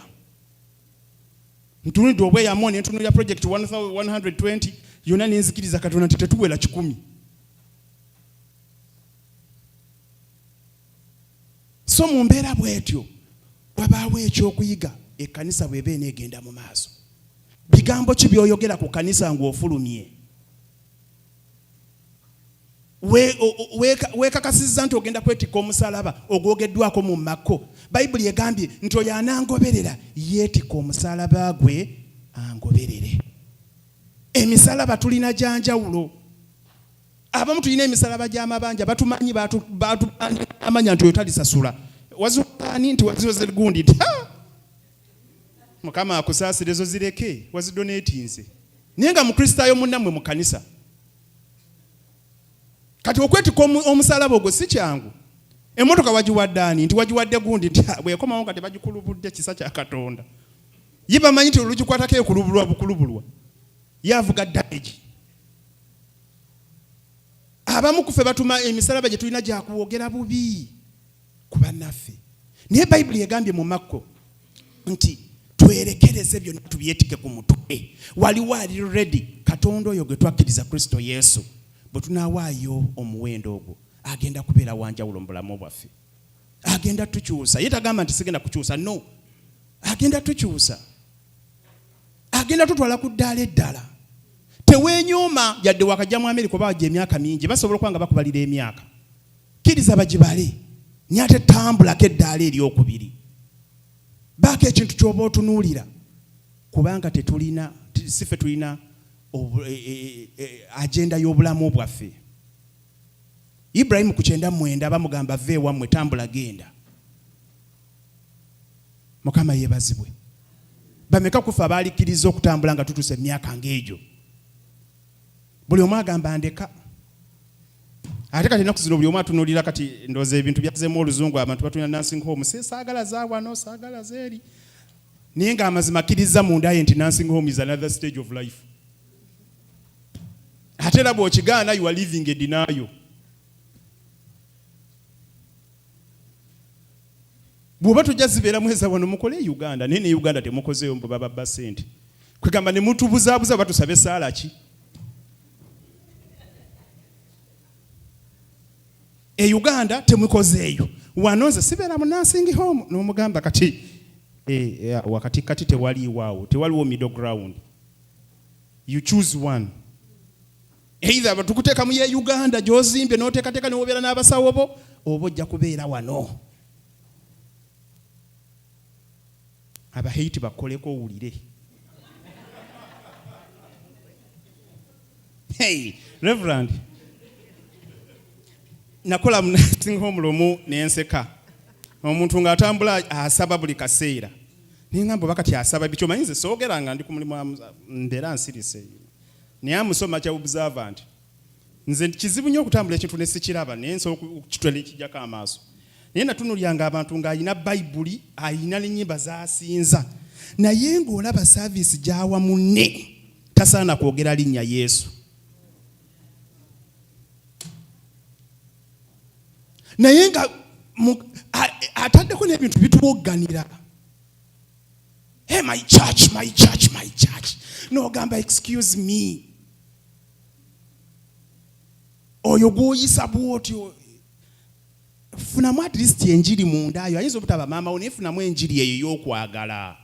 Ntunulidde obweyamo ne ntunuulira project 1120 yonna nenzikiriza Katonda nti tetuwera 100. So mu mbeera bw'etyo wabaawo ekyokuyiga ekkanisa bw'eba eneegenda mu maaso. Bigambo ki by'oyogera ku kkanisa ng'ofulumye? Weekakasizza nti ogenda kwetikka omusalaba ogwogeddwako mu Makko. Bayibuli egambye nti oyo anangoberera yeetikka omusalaba gwe angoberere. Emisalaba tulina gyanjawulo. Abamu tulina emisalaba gy'amabanja batumanyi amanya nti oyo talisasula. Wazukaani nti waziroze gundi nti Mukama akusaasire zo zireke wazidonatinze. Naye nga Mukristaayo munnammwe mu kkanisa. Kati okwetika omusalaba ogwo si kyangu. Emmotoka wagiwaddaani nti wagiwadde gundi nti bwekomawo nga tebagikulubudde kisa kya Katonda. Ye bamanyi nti olugikwatako ekulubulwa bukulubulwa. Yavuga damage. Abamu ku ffe batuma emisalaba gye tulina gyakuwogera bubi ku bannaffe. Naye Bayibuli egambye mu Makko nti twerekereze byonna tubyetike ku mutwe. Waliwo ali ready Katonda oyo gwe twakkiriza Kristo Yesu. Bwe tunaawaayo omuwendo ogwo agenda kubeera wanjawulo mu bulamu bwaffe. Agenda tukyusa. Ye tagamba nti sigenda kukyusa. No. Agenda tukyusa. Agenda tutwala ku ddaala eddala. Teweenyooma yadde wakajja mu Amerika oba wajja emyaka mingi basobola okuba nga bakubalira emyaka. Kkiriza bagibale. Nyate tambulako eddaala eryokubiri. Baako ekintu ky'oba otunuulira. Kubanga tetulina sife tulina agenda y'obulamu bwaffe. Ibrahim ku 9:9 bamugamba ve wammwe tambula genda. Mukama yeebazibwe. Bameka kufa abalikkiriza okutambula nga tutuse emyaka ng'egyo. Buli omu agamba ndeka. Ate kati ennaku zino buli omu atunuulira kati ndowooza ebintu byazeemu oluzungu abantu batulina nursing home. Saagala za wano saagala zeeri. Naye nga amazima akkiriza munda ye nti nursing home is another stage of life. Ate era bw'okigaana you are living a denial. Bw'oba tujja zibeera mweza wano mukole Uganda naye ne Uganda temukozeeyo mbu bababba ssente. Kwegamba ne mutubuzaabuza batusabe saala ki? Uganda temukozeeyo. Wano nze sibeera mu nursing home n'omugamba kati wakati kati tewaliiwaawo tewaliwo middle ground. You choose one. Either batukuteeka mu ye Uganda gy'ozimbye n'oteekateeka ne wobeera n'abasawo bo oba ojja kubeera wano. Abahaiti bakoleko owulire. Hey, Reverend. Nakola mu nursing home lumu n'enseka. Omuntu ng'atambula asaba buli kaseera. Ningamba bakati asaba bicho mayinze soogeranga ndi ku mulimu mbeera nsirise. Naye amusoma kya observant. Nze kizibu nnyo okutambula ekintu ne sikiraba naye nsobola okukitwala ekijjako amaaso. Naye natunulyanga abantu ng'alina Bayibuli alina n'ennyimba z'asinza. Naye ng'olaba service gy'awa munne tasaana kwogera linnya Yesu. Naye nga ataddeko n'ebintu bituwogganira. Hey, my church, my church, my church. No, gamba, excuse me. Oyo gw'oyisa bw'otyo. Funamu at least enjiri munda yo. Ayinza obutaba maama wo naye funamu enjiri eyo y'okwagala.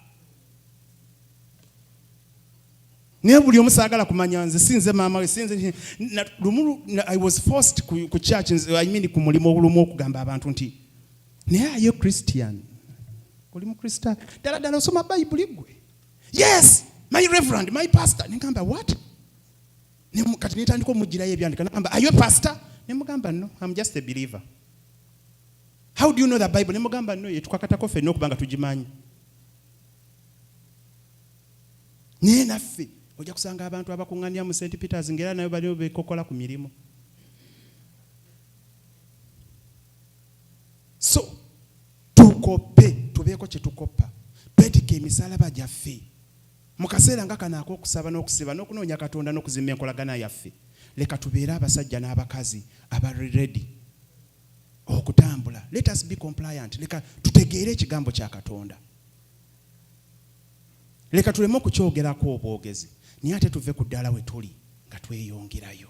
Naye buli omu saagala kumanya nze sinze maama we sinze I was forced ku church I mean ku mulimu olumu okugamba abantu nti naye ayo Christian. Oli mu Kristo. Dala osoma Bayibuli gwe. Yes, my reverend, my pastor. Ngamba what? Kati nitandika omugirayo ebyandika ngamba are you a pastor? Nemugamba no, I'm just a believer. How do you know the Bible? Nemugamba no, yetukakatako fenna okubanga tugimanyi. naye naffe ojja kusanga abantu abakuŋŋaanira mu St. Peters ng'era nayo baliwo bekokola ku mirimu. So tukoppe, tubeeko kye tukoppa, twetika emisalaba gyaffe mu kaseera nga kano ak'okusaba n'okusiba n'okunoonya Katonda n'okuzimba enkolagana yaffe. Leka tubeere abasajja n'abakazi abali ready okutambula. Let us be compliant. Leka tutegeere ekigambo kya Katonda. Leka tuleme okukyogerako obwogezi, naye ate tuve ku ddala we tuli nga tweyongerayo.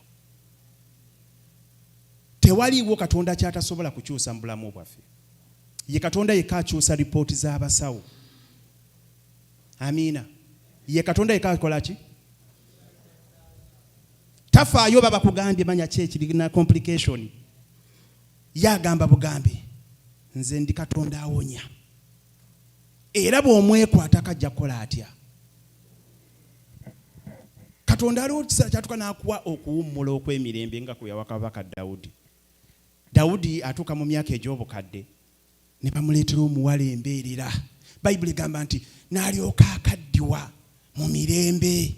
Tewaliiwo Katonda kyatasobola kukyusa mu bulamu bwaffe. Ye Katonda yekka akyusa ripooti z'abasawo. Amiina. Ye Katonda yekka akola ki? Tafaayo baba kugambye manya ki ekirina complication. Yagamba bugambe, nze ndi Katonda awonya. Era bw'omwekwata kajja kukola atya. Katonda aliwo kiseera kyatuuka n'akuwa okuwummula okw'emirembe nga kwe yawa kabaka Dawudi. Dawudi atuuka mu myaka egy'obukadde ne bamuleetera omuwala embeerera. Bayibuli egamba nti n'alyoka akaddiwa mu mirembe.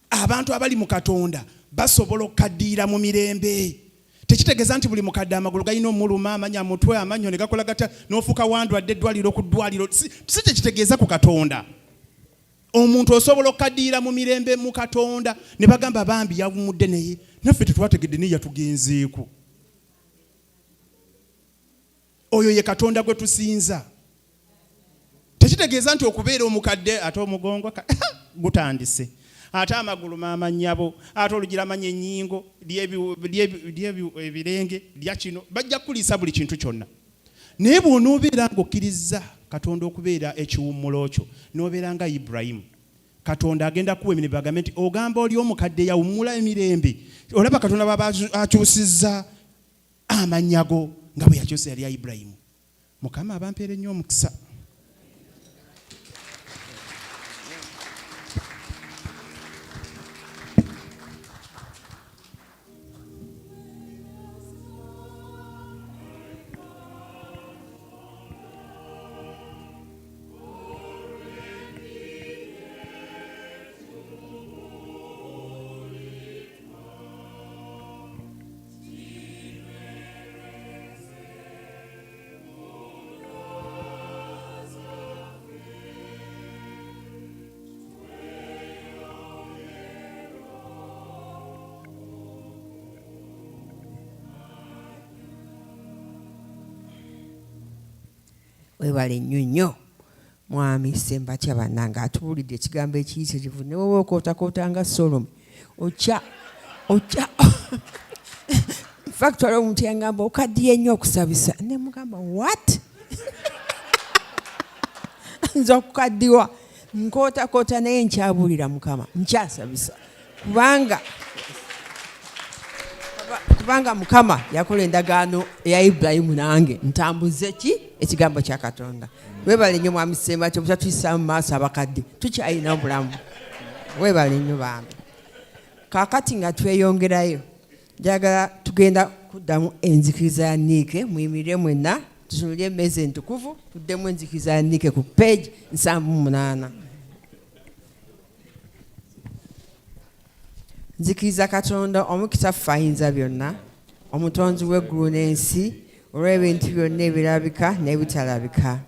Abantu abali mu Katonda basobola okukaddiira mu mirembe. Tekitegeeza nti buli mukadde amagulu galina omuluma, amanya mutwe, amanyo ne gakola gatya n'ofuuka wandwadde eddwaliro ku ddwaliro. Si tekitegeeza ku Katonda. Omuntu osobola okukaddiira mu mirembe mu Katonda. Ne bagamba bambi yawummudde naye naffe tetwategedde naye yatugenzeeko. Oyo ye Katonda gwe tusinza. Tekitegeeza nti okubeera omukadde ate omugongo gutandise, ate amagulu maamanyabo, ate olugira amanya ennyingo ly'ebirenge lya kino, bajja kuliisa buli kintu kyonna. Naye bw'onoobeera ng'okkiriza Katonda okubeera ekiwummulo kyo, n'obeera nga Ibulayimu, Katonda agenda kuwa emirimu bagambe nti ogamba oli omukadde yawummula emirembe. Olaba Katonda baba akyusizza amanyago nga bwe yakyusa yali Ibulayimu. Mukama abampeere nnyo omukisa. Webale nnyo mwami Ssembatya bannange atubuulidde ekigambo ekiyitirivu ne wowe okootakoota nga Solomon ocha in fact waliwo omuntu yangamba okaddiye nnyo okusabisa ne mugamba what nza okukaddiwa nkootakoota naye nkyabuulira Mukama nkyasabisa kubanga Mukama yakola endagaano eya Ibulayimu nange ntambuze ki ekigambo kya Katonda. Webale nnyo mwami Ssembatya obutatuyisa mu maaso abakadde tukyalina obulamu. Webale nnyo bambi. Kaakati nga tweyongerayo njagala tugenda kuddamu enzikiriza ya Niike. Muyimirire mwenna tutunulire emmeeza entukuvu tuddemu enzikiriza ya Niike ku page 78. Nzikiriza Katonda omukitaffe ayinza byonna, omutonzi w'eggulu n'ensi, olw'ebintu byonna ebirabika n'ebitalabika.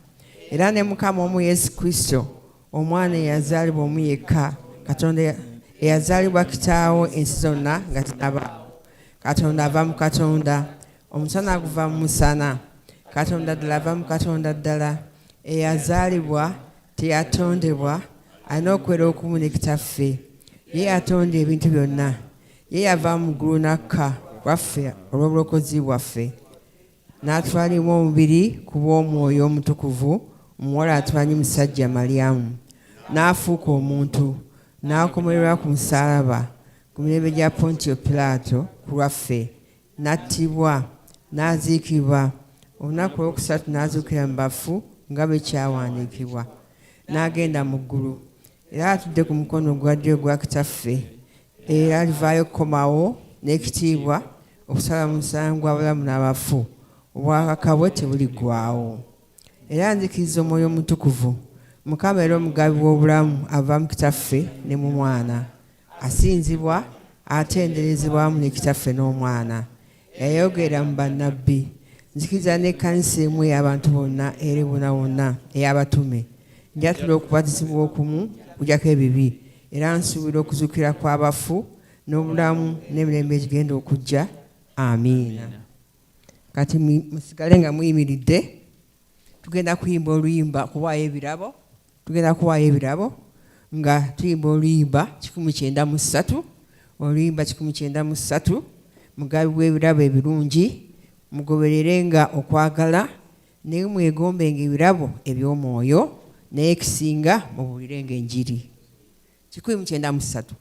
Era ne Mukama omu Yesu Kristo, omwana eyazaalibwa omu yekka, Katonda eyazaalibwa kitaawo ensi zonna nga tennabaawo. Katonda ava mu Katonda, omusana guva mu musana. Katonda ddala ava mu Katonda ddala, eyazaalibwa teyatondebwa, alina okubeera okumu ne kitaffe. Ye atonda ebintu byonna. Ye yava mu ggulu n'akka waffe olw'obulokozi bwaffe. N'atwalibwa omubiri ku bw'Omwoyo Omutukuvu, omuwala atwanyi musajja Maliyamu. N'afuuka omuntu, n'akomererwa ku musaalaba ku mirembe gya Pontiyo Piraato ku lwaffe. N'attibwa, n'aziikibwa. Olunaku olwokusatu n'azuukira mu bafu nga bwe kyawandiikibwa. N'agenda mu ggulu. Era atudde ku mukono ogwa ddyo ogwa kitaffe. Era alivaayo okukomawo n'ekitiibwa okusala mu musango gw'abalamu n'abafu. Obwakaka bwe tebuliggwaawo. Era nzikiriza Omwoyo Omutukuvu, Mukama era omugabi w'obulamu ava mu kitaffe ne mu mwana, asinzibwa atenderezebwamu ne kitaffe n'omwana, yayogera mu bannabbi. Nzikiriza n'ekkanisa emu ey'abantu bonna eri bonna bonna ey'abatume, njatula okubatizibwa okumu kugyako ebibi, era nsuubira okuzuukira kw'abafu n'obulamu n'emirembe egigenda okujja. Amiina. Kati musigale nga muyimiridde, tugenda kuyimba oluyimba kuwaayo ebirabo. Tugenda kuwaayo ebirabo nga tuyimba oluyimba 193, oluyimba 193, mugabi w'ebirabo ebirungi, mugobererenga okwagala naye mwegombenga ebirabo eby'omwoyo, naye ekisinga mubuulirenga enjiri. 193.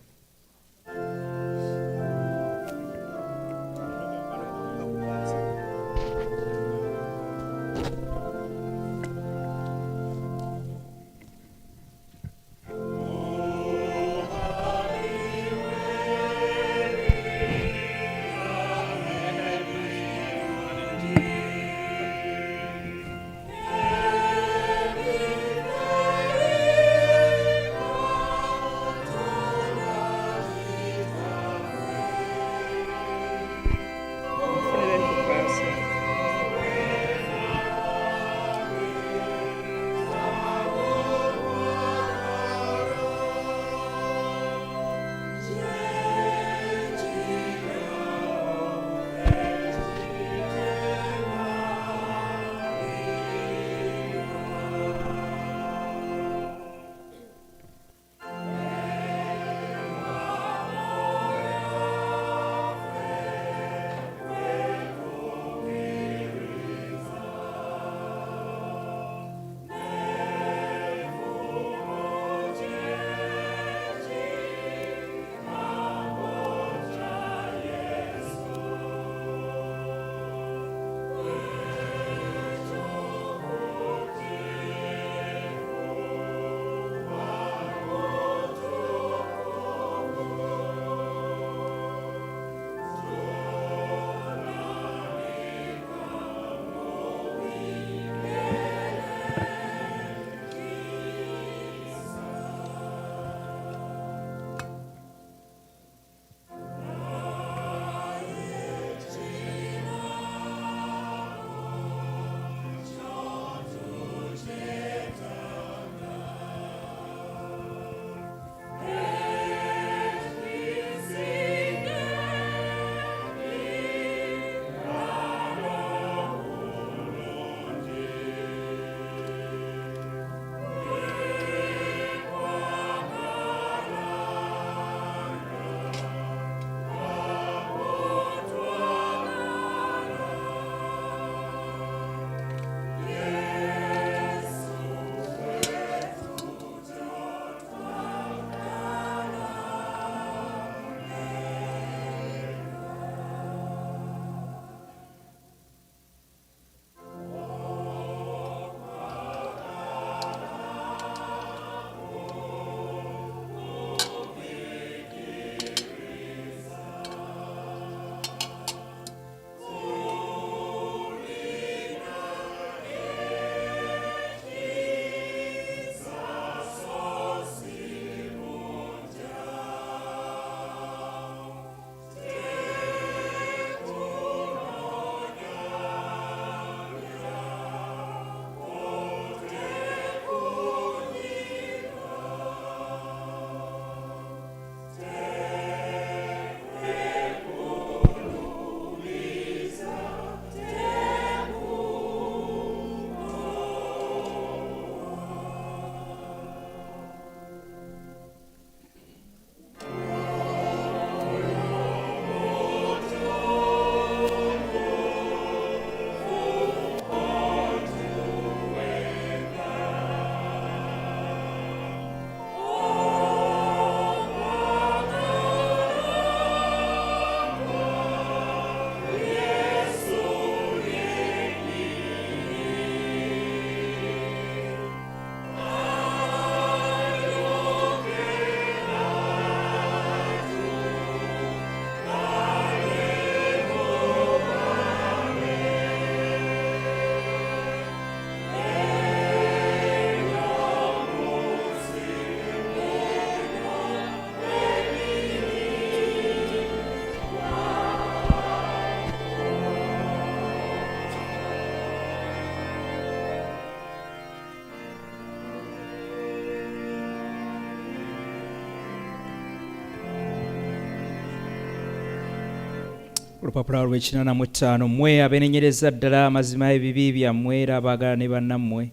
Olupapula lw'Ekinana mmwe abeenenyereza ddala amazima ebibi byammwe era abaagala ne bannammwe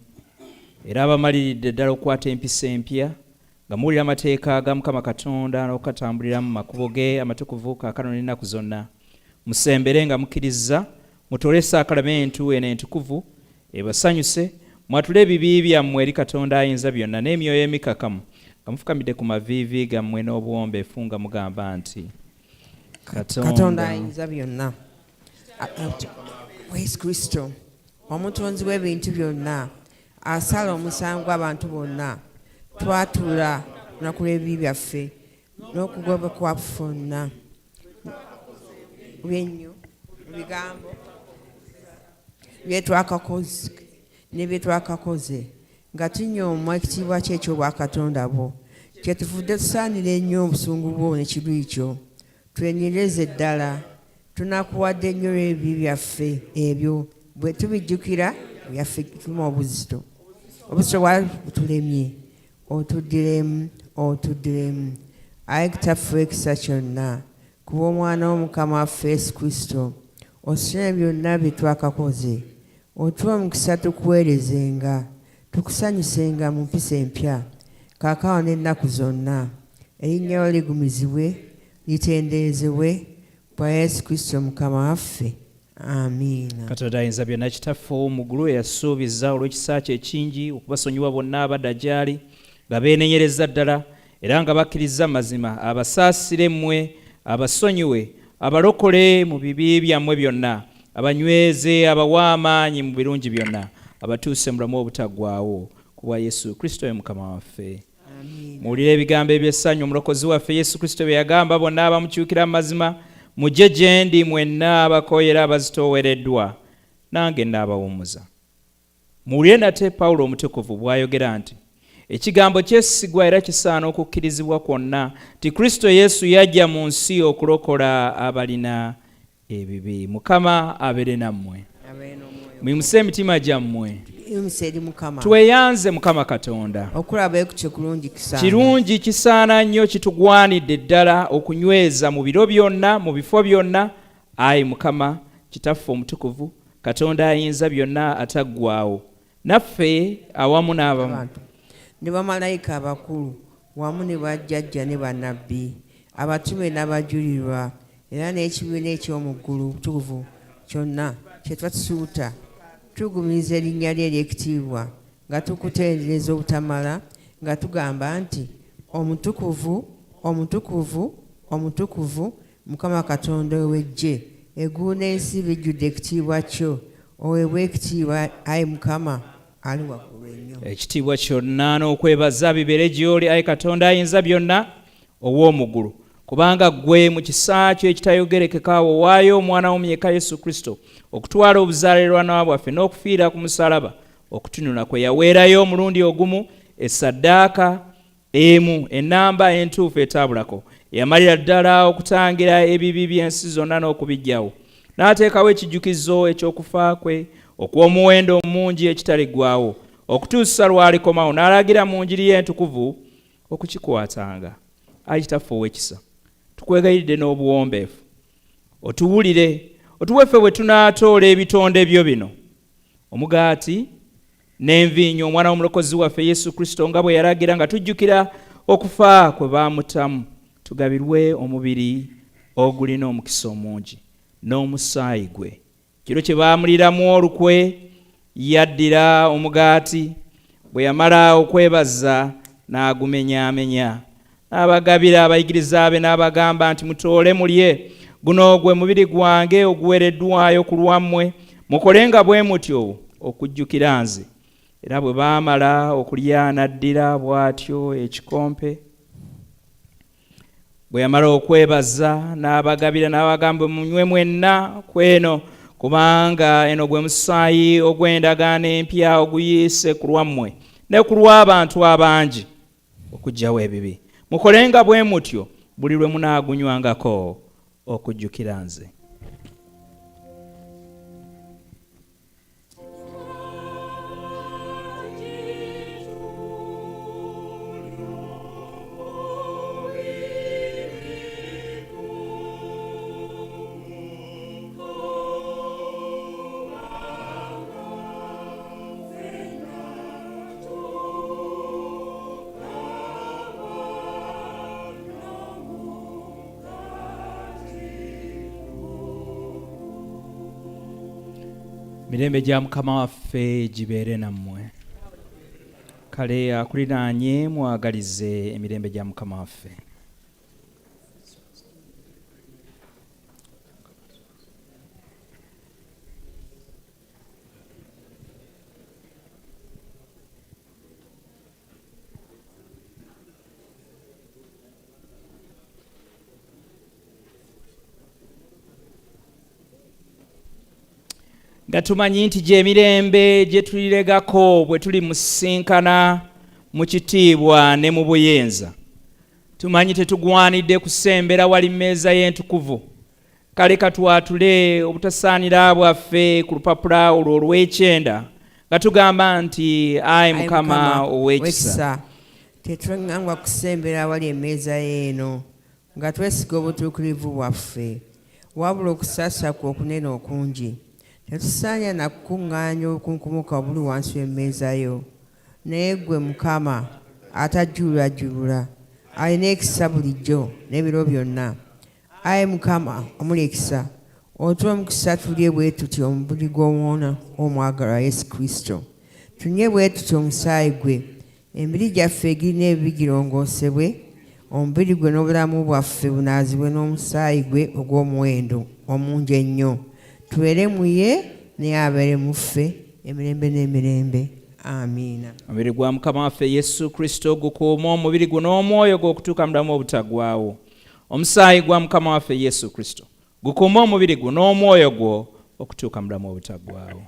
era abamaliridde ddala okukwata empisa empya nga muwulira amateeka ga Mukama Katonda n'okukatambulira mu makubo ge amatukuvu kaakano n'ennaku zonna. Musembere nga mukkiriza, mutole sakramenti eno entukuvu ebasanyuse, mwatule ebibi byammwe eri Katonda ayinza byonna n'emyoyo emikakamu nga mufukamidde ku maviivi gammwe n'obuwombeefu nga mugamba nti Katonda ayinza byonna, Yesu Kristo omutonzi w'ebintu byonna, asala omusango gw'abantu bonna, twatuula lunaku lw'ebibi byaffe n'okugobwa kwaffe fonna byennyo mu bigambo byetwakakoze ne byetwakakoze nga tunyooma ekitiibwa kye eky'obwakatonda bwo, kyetuvudde tusaanira ennyo obusungu bwo n'ekiruyi kyo. Twenyereze ddala, tunakuwadde nnyo olw'ebibi byaffe ebyo, bwe tubijjukira byaffe tumu obuzito bwatulemye, otuddiremu ayi kitaffe ekisa kyonna kuba omwana w'omukama waffe Yesu Kristo, osonye byonna bye twakakoze, otuwe omukisa tukuweerezenga, tukusanyusenga mu mpisa empya kaakano n'ennaku zonna. Erinnya ligumizibwe litenderezebwe kwa Yesu Kristo mukama waffe. Amiina. Katonda ayinza byonna kitaffe ow'omu ggulu eyasuubiza olw'ekisa kye ekingi okubasonyiwa bonna abadda gy'ali nga beenenyereza ddala era nga bakkiriza mazima, abasaasire mmwe, abasonyiwe, abalokole mu bibi byammwe byonna, abanyweze, abawa amaanyi mu birungi byonna, abatuuse mu bulamu obutaggwaawo ku bwa Yesu Kristo ye mukama waffe. Muwulire ebigambo eby'essanyu omulokozi waffe Yesu Kristo bye yagamba bonna abamukyukira mu mazima, mujje gye ndi mwenna abakooyera abazitoowereddwa, nange nnaabawummuza. Muwulire nate Pawulo omutukuvu bw'ayogera nti ekigambo kyesigwa era kisaana okukkirizibwa kwonna ti Kristo Yesu yajja mu nsi okulokola abalina ebibi. Mukama abeere nammwe. Mwimuse emitima gyammwe, tweyanze Mukama Katonda. Okulaba ekyo kulungi kisaana. Kirungi kisaana nnyo, kitugwanidde ddala okunyweza mu biro byonna, mu bifo byonna. Ayi Mukama Kitaffe omutukuvu, Katonda ayinza byonna ataggwaawo, naffe awamu n'abamu ne bamalayika abakulu wamu ne bajjajja ne bannabbi, abatume n'abajulirwa, era n'ekibiina eky'omu ggulu butukuvu kyonna kye twatusuuta, tugumiriza erinnya lye ery'ekitiibwa nga tukutendereza obutamala nga tugamba nti omutukuvu, omutukuvu, omutukuvu Mukama Katonda ow'eggye, eggulu n'ensi bijjudde ekitiibwa kyo. Oweebwe ekitiibwa ayi Mukama ali waggulu ennyo. Ekitiibwa kyonna n'okwebaza bibeere gy'oli ayi Katonda ayinza byonna ow'omu ggulu, kubanga ggwe mu kisa kyo ekitayogerekeka owaayo omwana w'omuyeka Yesu Kristo okutwala obuzaaliranwa bwaffe n'okufiira ku musaalaba, okutunula kwe yaweerayo omulundi ogumu essaddaaka emu ennamba entuufu etaabulako, yamalira ddala okutangira ebibi by'ensi zonna n'okubiggyawo, n'ateekawo ekijjukizo eky'okufa kwe okw'omuwendo omungi ekitaliggwaawo okutuusa lw'alikomawo, n'alagira mu njiri ye entukuvu okukikwatanga. Ayi Kitaffe ow'ekisa, tukwegayiridde n'obuwombeefu otuwulire, otuweffe bwe tunaatoola ebitonde byo bino, omugaati n'envinnyo, omwana w'omulokozi waffe Yesu Kristo nga bwe yalagira, nga tujjukira okufa kwe baamutamu, tugabirwe omubiri ogulina omukisa omungi n'omusaayi gwe. Kiro kye baamuliramu olukwe, yaddira omugaati, bwe yamala okwebaza n'agumenyaamenya, n'abagabira abayigiriza be n'abagamba nti mutoole mulye, guno gwe mubiri gwange oguweereddwayo ku lwammwe, mukolenga bwe mutyo okujjukira nze. Era bwe baamala okulya n'addira bw'atyo ekikompe, bwe yamala okwebaza n'abagabira n'abagamba munywe mwenna ku eno, kubanga eno gwe musaayi ogw'endagaano empya oguyiise ku lwammwe ne ku lw'abantu abangi okuggyawo ebibi. Mukolenga bwe mutyo buli lwe munaagunywangako okujjukira nze. Mirembe gya Mukama waffe gibeere nammwe. Kale akuliraanye mwagalize emirembe gya Mukama waffe. Nga tumanyi nti gy'emirembe gye tuliregako bwe tuli musisinkana mu kitiibwa ne mu buyenza. Tumanyi tetugwanidde kusembera wali mmeeza y'entukuvu. Kale katwatule obutasaanira bwaffe ku lupapula olwo olw'ekyenda nga tugamba nti ayi Mukama ow'ekisa. Tetwengangwa kusembera wali emmeeza y'eno nga twesiga obutuukirivu bwaffe, wabula okusaasa kwe okunene okungi. Tetusaanya na kukuŋŋaanya obukunkumuka obuli wansi w'emmeeza yo. Naye ggwe Mukama atajjululajjulula, alina ekisa bulijjo n'ebiro byonna. Ayi Mukama omuli ekisa, otuwe omukisa tulye bwe tutyo omubiri gw'omwana omwagalwa Yesu Kristo. Tunywe bwe tutyo omusaayi gwe, emibiri gyaffe egirina ebibi girongoosebwe, omubiri gwe n'obulamu bwaffe bunaazibwe n'omusaayi gwe ogw'omuwendo omungi ennyo. Tubeere mu ye naye abeere mu ffe emirembe n'emirembe. Amiina. Omubiri gwa Mukama waffe Yesu Kristo gukuuma omubiri gwo n'omwoyo gwo okutuuka mu bulamu obutaggwaawo. Omusaayi gwa Mukama waffe Yesu Kristo gukuuma omubiri gwo n'omwoyo gwo okutuuka mu bulamu obutaggwaawo.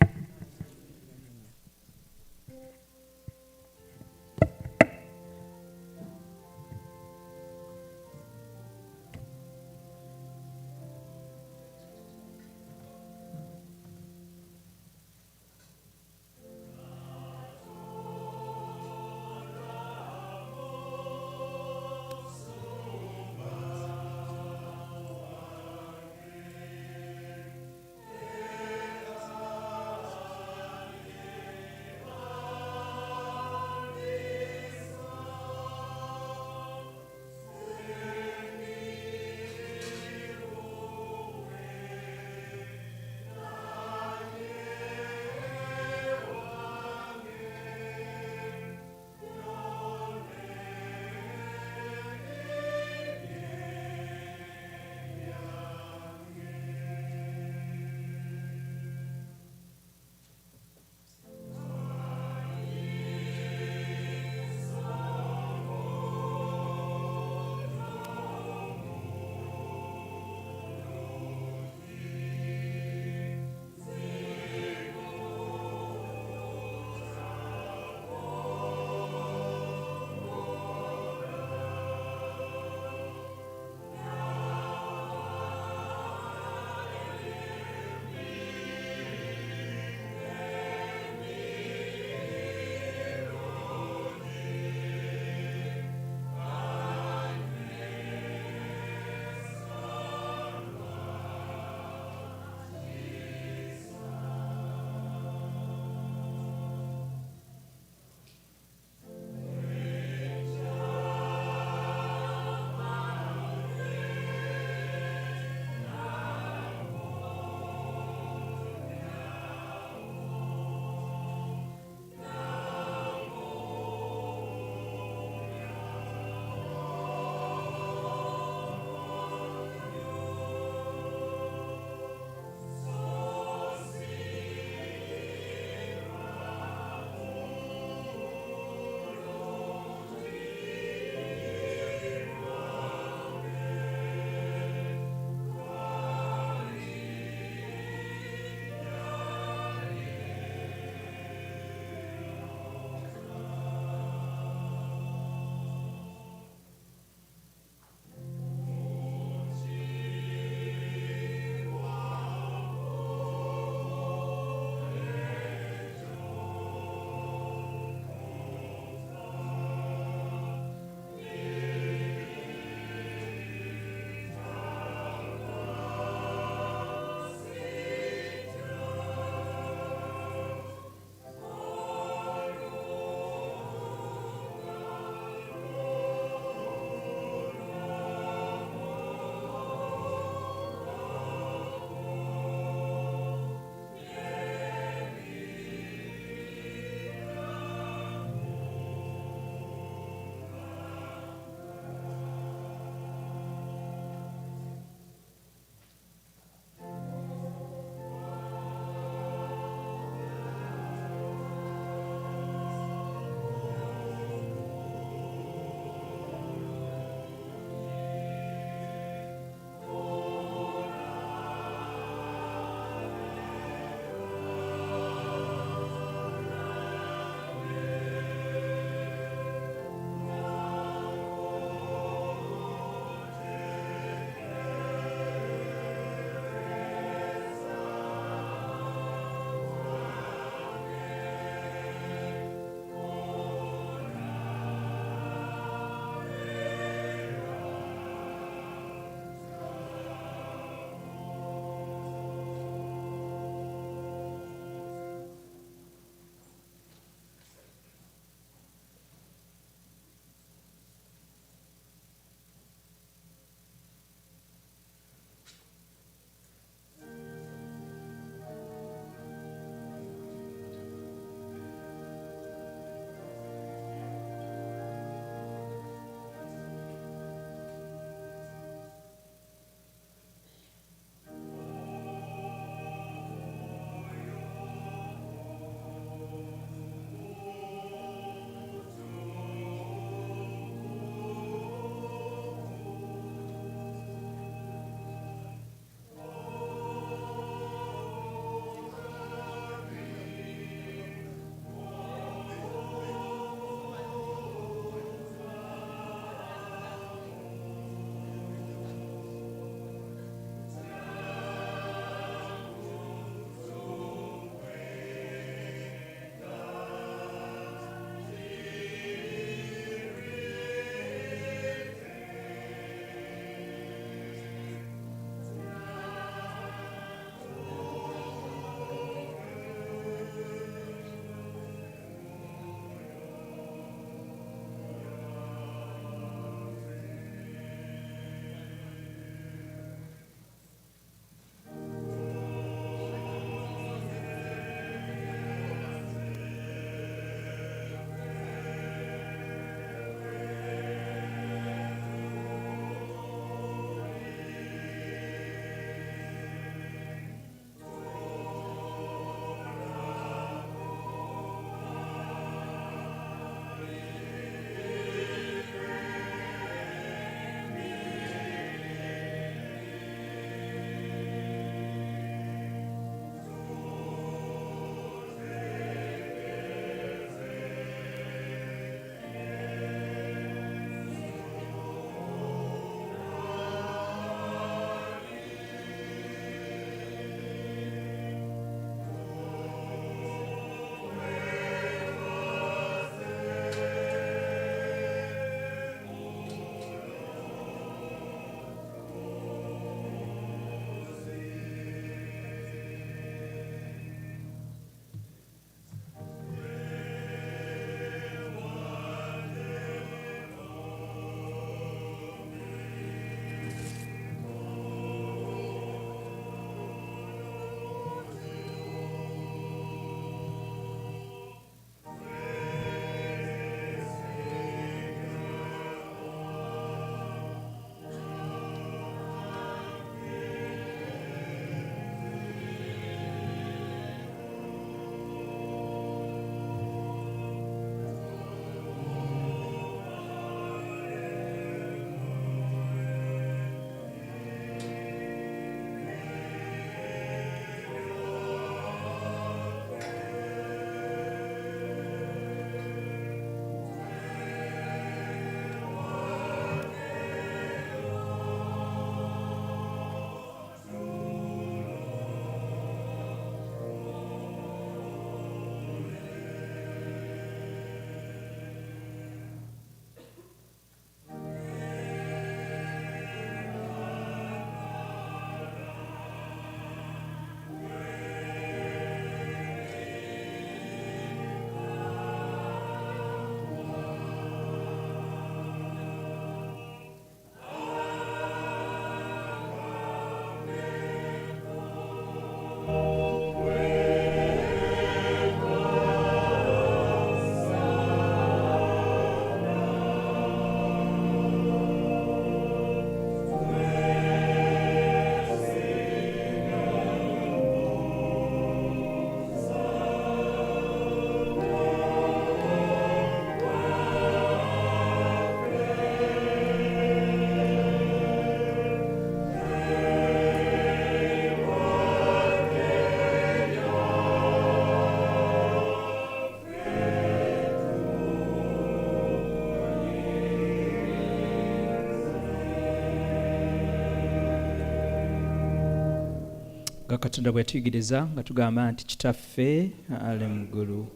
nga Katonda bwe yatuyigiriza nga tugamba nti Kitaffe ali mu ggulu,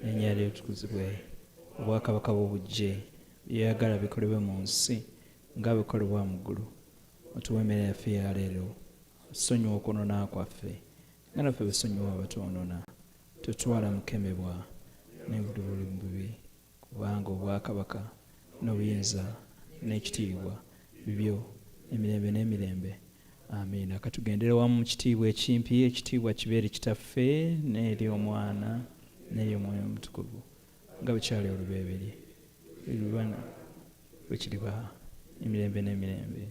erinnya lyo litukuzibwe, obwakabaka bwo bujje, byeyagala bikolebwe mu nsi nga bikolebwa mu ggulu. Otuwa emmere yaffe ya leero, osonyiwa okwonoona kwaffe nga naffe bwe tusonyiwa abatwonoona, totwala mu kukemebwa n'ebudubuli mu bibi, kubanga obwakabaka n'obuyinza n'ekitiibwa bibyo emirembe n'emirembe. Amiina. Katugendere wamu mu kitiibwa ekimpi, ekitiibwa kibeere Kitaffe n'eri Omwana n'eri Omwoyo Omutukuvu nga bwe kyali olubereberye bwe kiriba emirembe n'emirembe.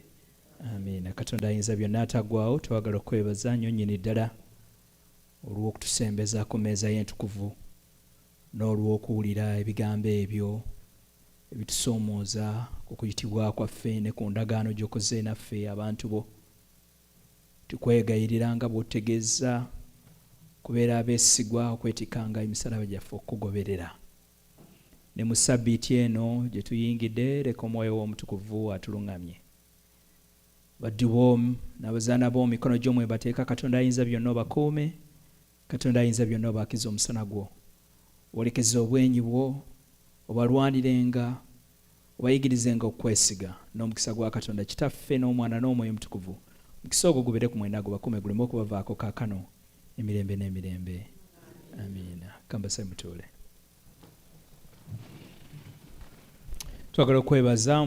Amiina. Katonda ayinza byonna ataggwaawo, twagala okwebaza nnyo nnyini ddala olw'okutusembeza ku mmeeza y'entukuvu n'olw'okuwulira ebigambo ebyo ebitusoomooza ku kuyitibwa kwaffe ne ku ndagaano gy'okoze naffe abantu bo. Tukwegayirira nga bw'otegeeza kubeera abeesigwa okwetikanga emisalaba gyaffe okugoberera. Ne mu Ssabbiiti eno gye tuyingidde, leka Omwoyo w'Omutukuvu atuluŋŋamye. Baddu bo n'abazaana bo mikono gy'omwe bateeka. Katonda ayinza byonna obakuume, Katonda ayinza byonna obaakiza omusana gwo, olekeze obwenyi bwo, obalwanirenga, obayigirizenga okwesiga n'omukisa gwa Katonda Kitaffe n'Omwana n'Omwoyo Omutukuvu. Omukisa ogwo gubere ku mwena gwo bakuume, guleme okubavaako kaakano emirembe n'emirembe. Amiina. Kambase mutuule. Twagala okwebaza